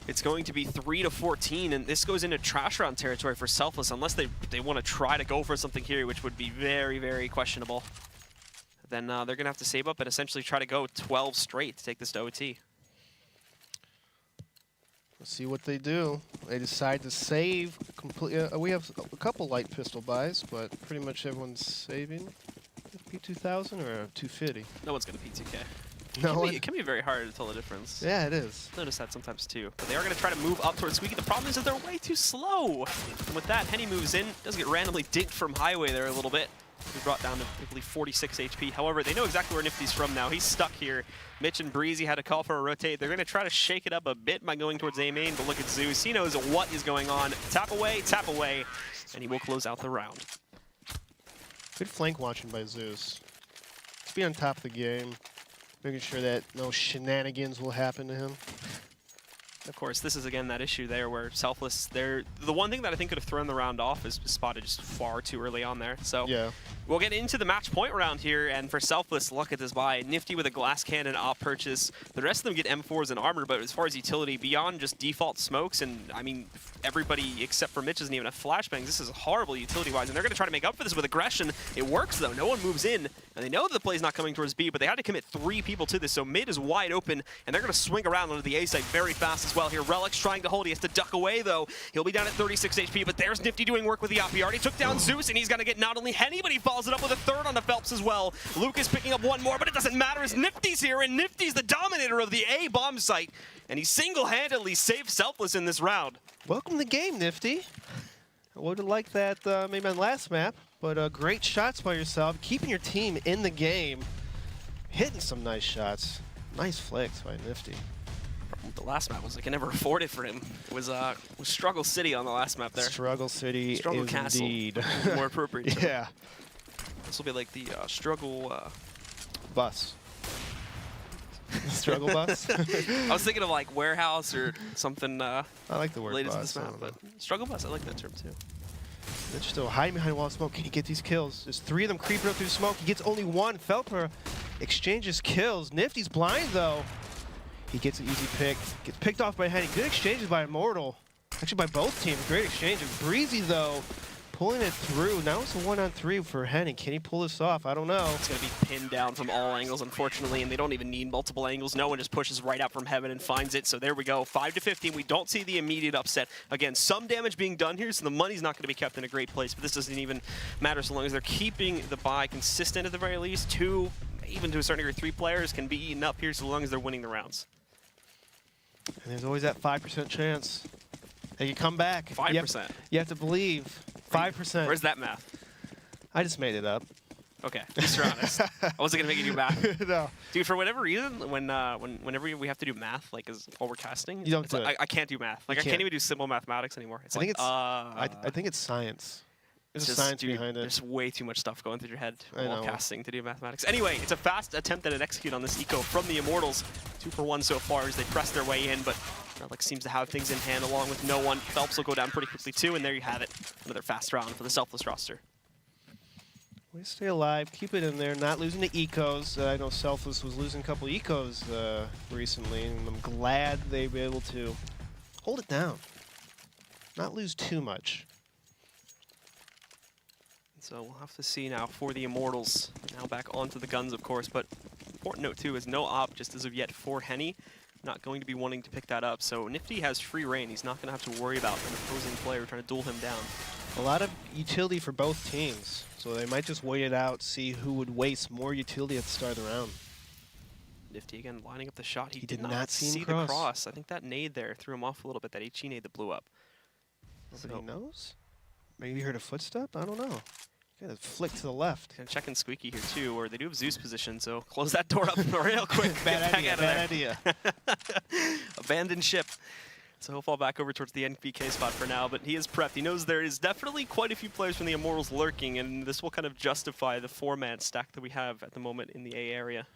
It's going to be 3-14, and this goes into trash round territory for Selfless, unless they want to try to go for something here, which would be very, very questionable. Then they're going to have to save up and essentially try to go 12 straight to take this to OT. Let's see what they do. They decide to save completely. We have a couple light pistol buys, but pretty much everyone's saving. P2000 or 250? No one's going to PTK. No, It can be very hard to tell the difference. Yeah, it is. Notice that sometimes too. But they are going to try to move up towards Squeaky. The problem is that they're way too slow. And with that, Henny moves in. Does get randomly dinked from Highway there a little bit. He brought down to, I believe, 46 HP. However, they know exactly where Nifty's from now. He's stuck here. Mitch and Breezy had a call for a rotate. They're going to try to shake it up a bit by going towards A main, but look at Zeus. He knows what is going on. Tap away, and he will close out the round. Good flank watching by Zeus. Let's be on top of the game, making sure that no shenanigans will happen to him. Of course, this is again that issue there where Selfless, the one thing that I think could have thrown the round off is spotted just far too early on there. So yeah, we'll get into the match point round here, and for Selfless, look at this buy. Nifty with a glass cannon op purchase. The rest of them get M4s and armor, but as far as utility, beyond just default smokes, and I mean, everybody except for Mitch doesn't even have flashbangs. This is horrible utility-wise, and they're going to try to make up for this with aggression. It works, though. No one moves in, and they know that the play's not coming towards B, but they had to commit 3 people to this, so mid is wide open, and they're going to swing around onto the A site very fast as well here. Relics trying to hold. He has to duck away, though. He'll be down at 36 HP, but there's Nifty doing work with the op. He already took down Zeus, and he's going to get not only Henny, but he follows it up with a third on the Phelps as well. Lucas picking up one more, but it doesn't matter as Nifty's here, and Nifty's the dominator of the A bomb site, and he single-handedly saved Selfless in this round. Welcome to the game, Nifty. I would have liked that maybe on last map, but great shots by yourself, keeping your team in the game, hitting some nice shots. Nice flicks by Nifty. The last map was I can never afford it for him. It was Struggle City on the last map there. Struggle City Struggle is Castle. indeed More appropriate. Yeah. This will be like the Struggle bus. Struggle bus. I was thinking of like warehouse or something. I like the word related bus. to this map, but Struggle Bus, I like that term too. Mitch still hiding behind a wall of smoke. Can he get these kills? There's 3 of them creeping up through smoke. He gets only 1. Felper exchanges kills. Nifty's blind though. He gets an easy pick. Gets picked off by Henny. Good exchanges by Immortal. Actually by both teams. Great exchanges. Breezy though, pulling it through. Now it's a 1-on-3 for Henny. Can he pull this off? I don't know. It's going to be pinned down from all angles, unfortunately, and they don't even need multiple angles. No one just pushes right out from heaven and finds it. So there we go. 5-15. We don't see the immediate upset. Again, some damage being done here, so the money's not going to be kept in a great place, but this doesn't even matter so long as they're keeping the buy consistent at the very least. 2, even to a certain degree, 3 players can be eaten up here so long as they're winning the rounds. And there's always that 5% chance. They can come back. 5%. You have to believe. 5%. Where's that math? I just made it up. Okay, just be honest. I wasn't gonna make you do math. No. Dude, for whatever reason, whenever we have to do math, like while we're casting, You don't it's do like, it. I can't do math. Like I can't even do simple mathematics anymore. It's I like, think it's I think it's science. There's just, science dude, behind it. There's way too much stuff going through your head I while know. casting to do mathematics. Anyway, it's a fast attempt at an execute on this eco from the Immortals. 2 for 1 so far as they press their way in, but Relic seems to have things in hand along with no one. Phelps will go down pretty quickly too, and there you have it. Another fast round for the Selfless roster. We stay alive, keep it in there, not losing to ecos. I know Selfless was losing a couple ecos recently, and I'm glad they were able to hold it down, not lose too much. So we'll have to see now for the Immortals. Now back onto the guns, of course, but important note too is no op just as of yet for Henny. Not going to be wanting to pick that up, so Nifty has free reign. He's not going to have to worry about an opposing player trying to duel him down. A lot of utility for both teams, so they might just wait it out, see who would waste more utility at the start of the round. Nifty again lining up the shot. He He did did not not see see him the cross. cross. I think that nade there threw him off a little bit, that HE nade that blew up. Nobody knows? Maybe he heard a footstep? I don't know. Got a flick to the left. And checking Squeaky here too, or they do have Zeus position, so close that door up real quick. Bad Get idea, back out of bad there. idea. Abandoned ship. So he'll fall back over towards the NPK spot for now, but he is prepped. He knows there is definitely quite a few players from the Immortals lurking, and this will kind of justify the 4-man stack that we have at the moment in the A area.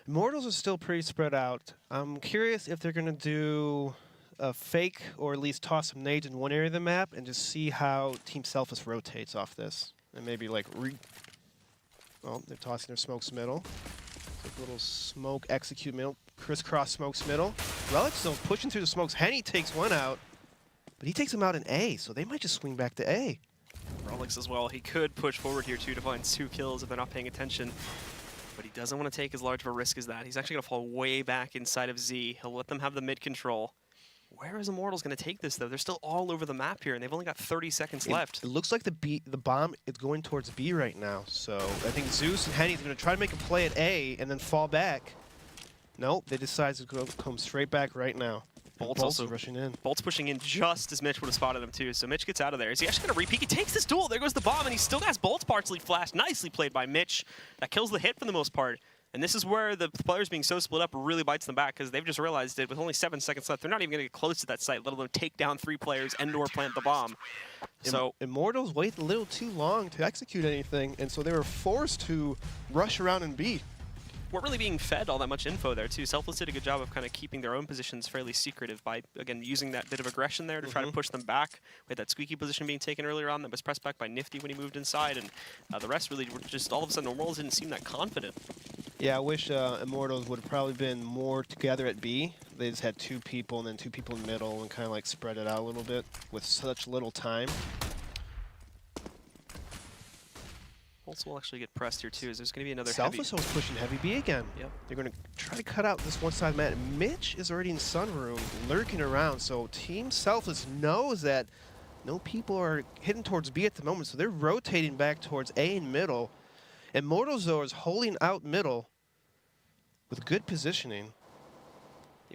Immortals are still pretty spread out. I'm curious if they're going to do a fake or at least toss some nades in one area of the map and just see how Team Selfless rotates off this. And maybe like well, they're tossing their smokes middle. Like a little smoke execute middle, crisscross smokes middle. Relic's still pushing through the smokes. Henny takes one out, but he takes him out in A, so they might just swing back to A. Relics as well. He could push forward here too to find 2 kills if they're not paying attention. But he doesn't want to take as large of a risk as that. He's actually going to fall way back inside of Z. He'll let them have the mid control. Where is Immortals going to take this, though? They're still all over the map here, and they've only got 30 seconds left. It looks like the bomb is going towards B right now. So I think Zeus and Henny's going to try to make a play at A and then fall back. Nope, they decide to come straight back right now. Bolt's also rushing in. Bolt's pushing in just as Mitch would have spotted him, too. So Mitch gets out of there. Is he actually going to repeat? He takes this duel. There goes the bomb, and he still has Bolt's partially flashed. Nicely played by Mitch. That kills the hit for the most part. And this is where the players being so split up really bites them back, because they've just realized that with only 7 seconds left, they're not even going to get close to that site, let alone take down 3 players and/or plant the bomb. So Immortals wait a little too long to execute anything, and so they were forced to rush around and B. weren't really being fed all that much info there, too. Selfless did a good job of kind of keeping their own positions fairly secretive by, again, using that bit of aggression there to try to push them back. We had that Squeaky position being taken earlier on that was pressed back by Nifty when he moved inside, and the rest really were just all of a sudden Immortals didn't seem that confident. Yeah, I wish Immortals would have probably been more together at B. They just had 2 people and then 2 people in the middle and kind of like spread it out a little bit with such little time. Bolts will actually get pressed here too, as there's going to be another Selfless was pushing heavy B again. Yep. They're going to try to cut out this one side mat. Mitch is already in Sunroom, lurking around, so Team Selfless knows that no people are hitting towards B at the moment, so they're rotating back towards A and middle. Immortals, though, is holding out middle with good positioning.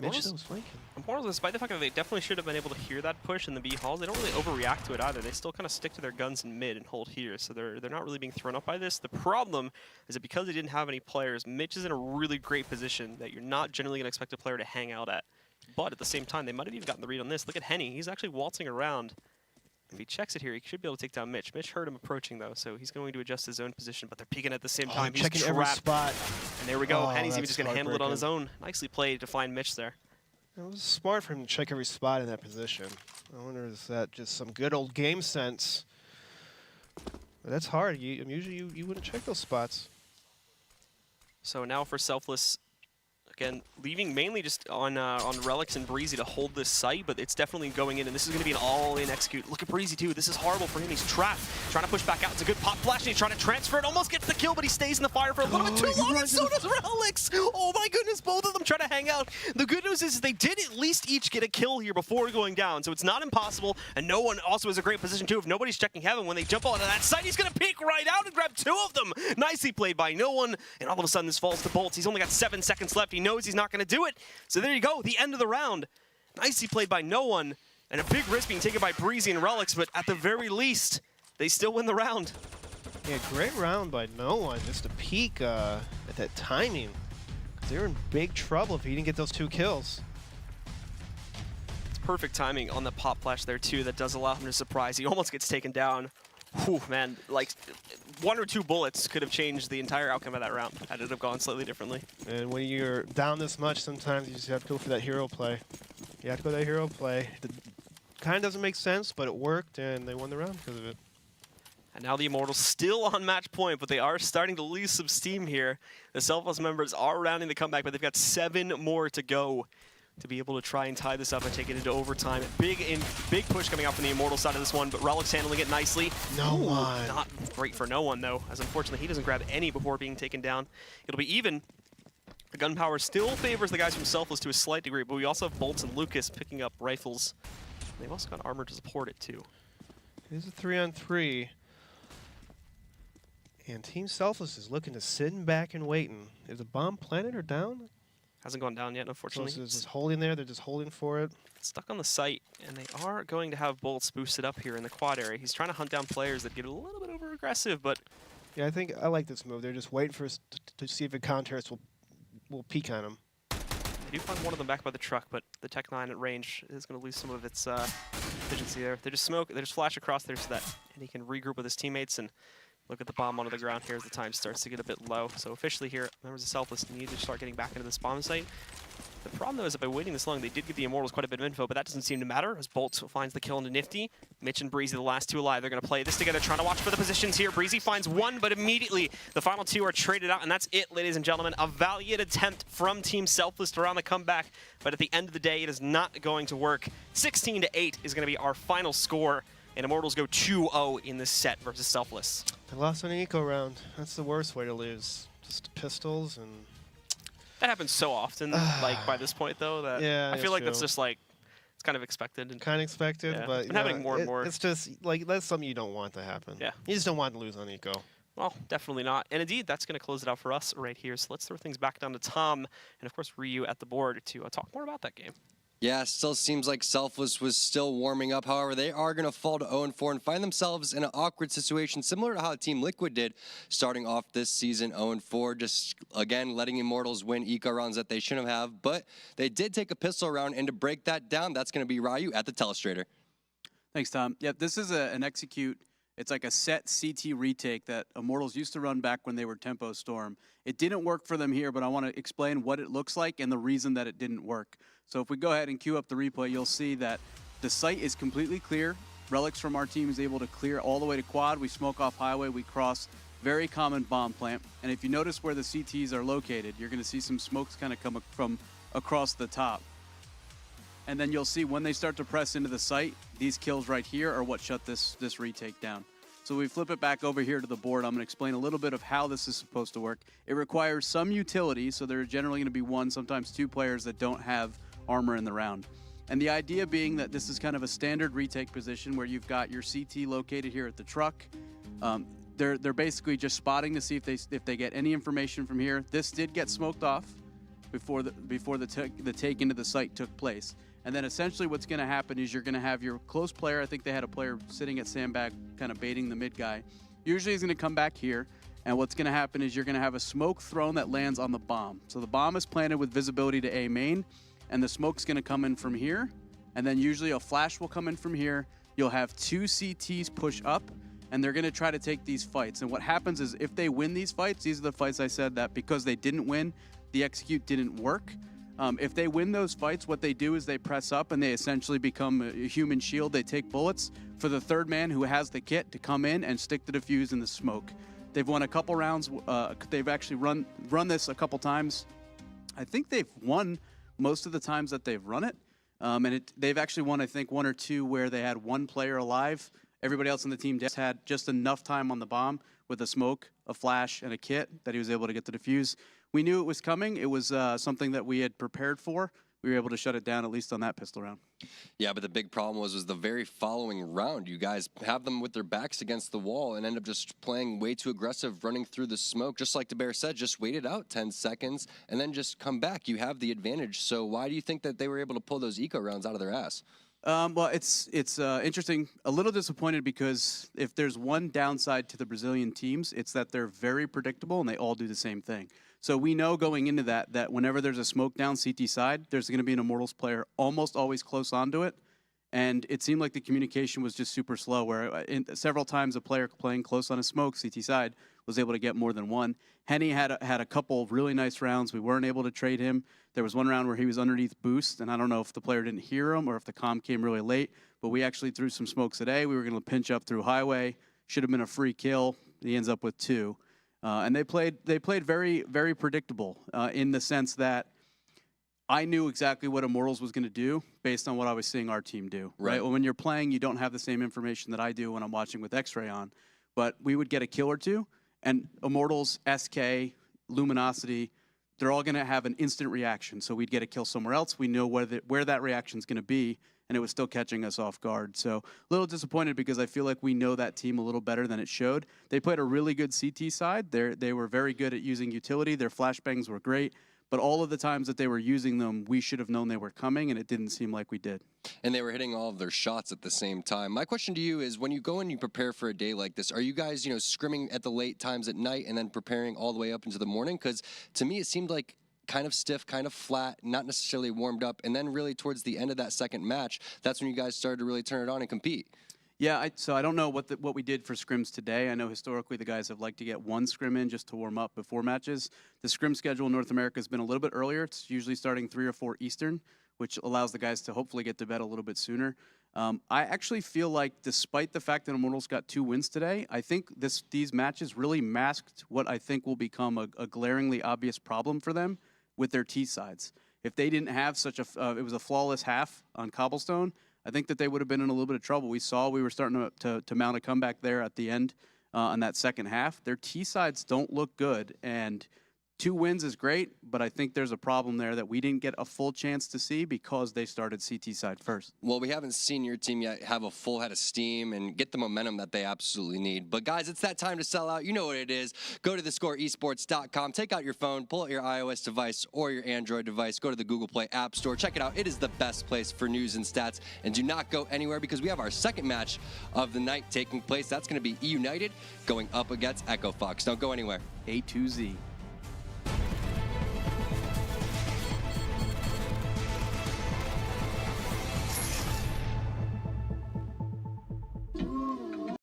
Mitch, though, was flanking. Immortals, despite the fact that they definitely should have been able to hear that push in the B halls, they don't really overreact to it either. They still kind of stick to their guns in mid and hold here, so they're not really being thrown up by this. The problem is that because they didn't have any players, Mitch is in a really great position that you're not generally going to expect a player to hang out at. But at the same time, they might have even gotten the read on this. Look at Henny. He's actually waltzing around. If he checks it here, he should be able to take down Mitch. Mitch heard him approaching, though, so he's going to adjust his own position, but they're peeking at the same time. He's checking trapped. every spot. And there we go. Oh, Henny's even that's just going to handle it on his heartbreaking. own. Nicely played to find Mitch there. It was smart for him to check every spot in that position. I wonder, is that just some good old game sense? But that's hard. Usually you wouldn't check those spots. So now for Selfless, again, leaving mainly just on Relics and Breezy to hold this site, but it's definitely going in, and this is going to be an all-in execute. Look at Breezy, too. This is horrible for him. He's trapped. Trying to push back out. It's a good pop flash, and he's trying to transfer it. Almost gets the kill, but he stays in the fire for a little bit too long, and so does Relics. Oh, my goodness. Both of them try to hang out. The good news is they did at least each get a kill here before going down, so it's not impossible, and no one also has a great position, too. If nobody's checking heaven, when they jump onto that site, he's going to peek right out and grab 2 of them. Nicely played by no one, and all of a sudden this falls to Bolts. He's only got 7 seconds left. He knows he's not going to do it. So there you go, the end of the round. Nicely played by no one, and a big risk being taken by Breezy and Relics, but at the very least, they still win the round. Yeah, great round by no one. Just a peek at that timing. They're in big trouble if he didn't get those 2 kills. It's perfect timing on the pop flash there too. That does allow him to surprise. He almost gets taken down. Whew, man, like 1 or 2 bullets could have changed the entire outcome of that round had it have gone slightly differently. And when you're down this much, sometimes you just have to go for that hero play. You have to go that hero play. It kind of doesn't make sense, but it worked, and they won the round because of it. And now the Immortals still on match point, but they are starting to lose some steam here. The Selfless members are rounding the comeback, but they've got 7 more to go to be able to try and tie this up and take it into overtime. Big push coming out from the Immortals side of this one, but Relic's handling it nicely. No one. Not great for no one, though, as unfortunately he doesn't grab any before being taken down. It'll be even. The gunpowder still favors the guys from Selfless to a slight degree, but we also have Bolts and Lucas picking up rifles. They've also got armor to support it, too. It is a 3-on-3. And Team Selfless is looking to sitting back and waiting. Is the bomb planted or down? Hasn't gone down yet, unfortunately. So it's just holding there. They're just holding for it. It's stuck on the site, and they are going to have Bolts boosted up here in the quad area. He's trying to hunt down players that get a little bit over aggressive, but Yeah, I think I like this move. They're just waiting for us to see if a contest will peek on him. they do find one of them back by the truck, but the Tech 9 at range is going to lose some of its efficiency there. They just flash across there so that and he can regroup with his teammates and look at the bomb onto the ground here as the time starts to get a bit low. So officially here, members of Selfless need to start getting back into this bomb site. The problem, though, is that by waiting this long, they did give the Immortals quite a bit of info, but that doesn't seem to matter as Bolt finds the kill into Nifty. Mitch and Breezy, the last 2 alive. They're going to play this together, trying to watch for the positions here. Breezy finds 1, but immediately the final 2 are traded out, and that's it, ladies and gentlemen. A valiant attempt from Team Selfless to round the comeback, but at the end of the day, it is not going to work. 16-8 is going to be our final score, and Immortals go 2-0 in this set versus Selfless. They lost on an eco round. That's the worst way to lose. Just pistols and... That happens so often, like, by this point, though, that Yeah, I feel like that's true. just, like, it's kind of expected. And kind of expected, yeah, but it's been happening more and more. It's just, like, that's something you don't want to happen. Yeah. You just don't want to lose on eco. Well, definitely not. And indeed, that's going to close it out for us right here. So let's throw things back down to Tom and, of course, Ryu at the board to talk more about that game. Yeah, still seems like Selfless was still warming up. However, they are going to fall to 0-4 and find themselves in an awkward situation, similar to how Team Liquid did starting off this season 0-4, just, again, letting Immortals win eco rounds that they shouldn't have. But they did take a pistol round, and to break that down, that's going to be Ryu at the Telestrator. Thanks, Tom. Yep, this is an execute. It's like a set CT retake that Immortals used to run back when they were Tempo Storm. It didn't work for them here, but I want to explain what it looks like and the reason that it didn't work. So if we go ahead and queue up the replay, you'll see that the site is completely clear. Relics from our team is able to clear all the way to quad. We smoke off highway. We cross very common bomb plant. And if you notice where the CTs are located, you're going to see some smokes kind of come from across the top. And then you'll see when they start to press into the site, these kills right here are what shut this retake down. So we flip it back over here to the board. I'm going to explain a little bit of how this is supposed to work. It requires some utility, so there are generally going to be 1, sometimes 2 players that don't have armor in the round. And the idea being that this is kind of a standard retake position where you've got your CT located here at the truck. They're basically just spotting to see if they get any information from here. This did get smoked off before the take into the site took place. And then essentially what's going to happen is you're going to have your close player. I think they had a player sitting at sandbag kind of baiting the mid guy. Usually he's going to come back here. And what's going to happen is you're going to have a smoke thrown that lands on the bomb. So the bomb is planted with visibility to A main. And the smoke's going to come in from here. And then usually a flash will come in from here. You'll have 2 CTs push up. And they're going to try to take these fights. And what happens is if they win these fights, these are the fights I said that because they didn't win, the execute didn't work. If they win those fights, what they do is they press up and they essentially become a human shield. They take bullets for the third man who has the kit to come in and stick the defuse in the smoke. They've won a couple rounds. They've actually run this a couple times. I think they've won most of the times that they've run it. They've actually won, I think, 1 or 2 where they had 1 player alive. Everybody else on the team just had just enough time on the bomb with a smoke, a flash, and a kit that he was able to get the defuse. We knew it was coming. It was something that we had prepared for. We were able to shut it down, at least on that pistol round. Yeah, but the big problem was the very following round. You guys have them with their backs against the wall and end up just playing way too aggressive, running through the smoke. Just like the Bear said, just wait it out 10 seconds and then just come back. You have the advantage. So why do you think that they were able to pull those eco rounds out of their ass? Well, it's interesting. A little disappointed because if there's one downside to the Brazilian teams, it's that they're very predictable and they all do the same thing. So we know going into that whenever there's a smoke down CT side, there's going to be an Immortals player almost always close onto it. And it seemed like the communication was just super slow, where several times a player playing close on a smoke CT side was able to get more than one. Henny had a couple really nice rounds. We weren't able to trade him. There was one round where he was underneath boost, and I don't know if the player didn't hear him or if the comm came really late, but we actually threw some smokes at A. We were going to pinch up through highway. Should have been a free kill. He ends up with 2. And they played very, very predictable in the sense that I knew exactly what Immortals was going to do based on what I was seeing our team do. Right? Well, when you're playing, you don't have the same information that I do when I'm watching with X-Ray on. But we would get a kill or two, and Immortals, SK, Luminosity, they're all going to have an instant reaction. So we'd get a kill somewhere else. We know where that reaction is going to be, and it was still catching us off guard. So a little disappointed because I feel like we know that team a little better than it showed. They played a really good CT side. They were very good at using utility. Their flashbangs were great. But all of the times that they were using them, we should have known they were coming, and it didn't seem like we did. And they were hitting all of their shots at the same time. My question to you is, when you go and you prepare for a day like this, are you guys, scrimming at the late times at night and then preparing all the way up into the morning? Because to me, it seemed like kind of stiff, kind of flat, not necessarily warmed up. And then really towards the end of that second match, that's when you guys started to really turn it on and compete. Yeah, so I don't know what we did for scrims today. I know historically the guys have liked to get one scrim in just to warm up before matches. The scrim schedule in North America has been a little bit earlier. It's usually starting 3 or 4 Eastern, which allows the guys to hopefully get to bed a little bit sooner. I actually feel like despite the fact that Immortals got 2 wins today, I think these matches really masked what I think will become a glaringly obvious problem for them with their T sides. If they didn't have such it was a flawless half on Cobblestone, I think that they would have been in a little bit of trouble. We saw we were starting to mount a comeback there at the end on that second half. Their T sides don't look good, and 2 wins is great, but I think there's a problem there that we didn't get a full chance to see because they started CT side first. Well, we haven't seen your team yet have a full head of steam and get the momentum that they absolutely need. But guys, it's that time to sell out. You know what it is. Go to thescoreesports.com. Take out your phone, pull out your iOS device or your Android device. Go to the Google Play App Store. Check it out. It is the best place for news and stats. And do not go anywhere because we have our second match of the night taking place. That's going to be E United going up against Echo Fox. Don't go anywhere. A to Z.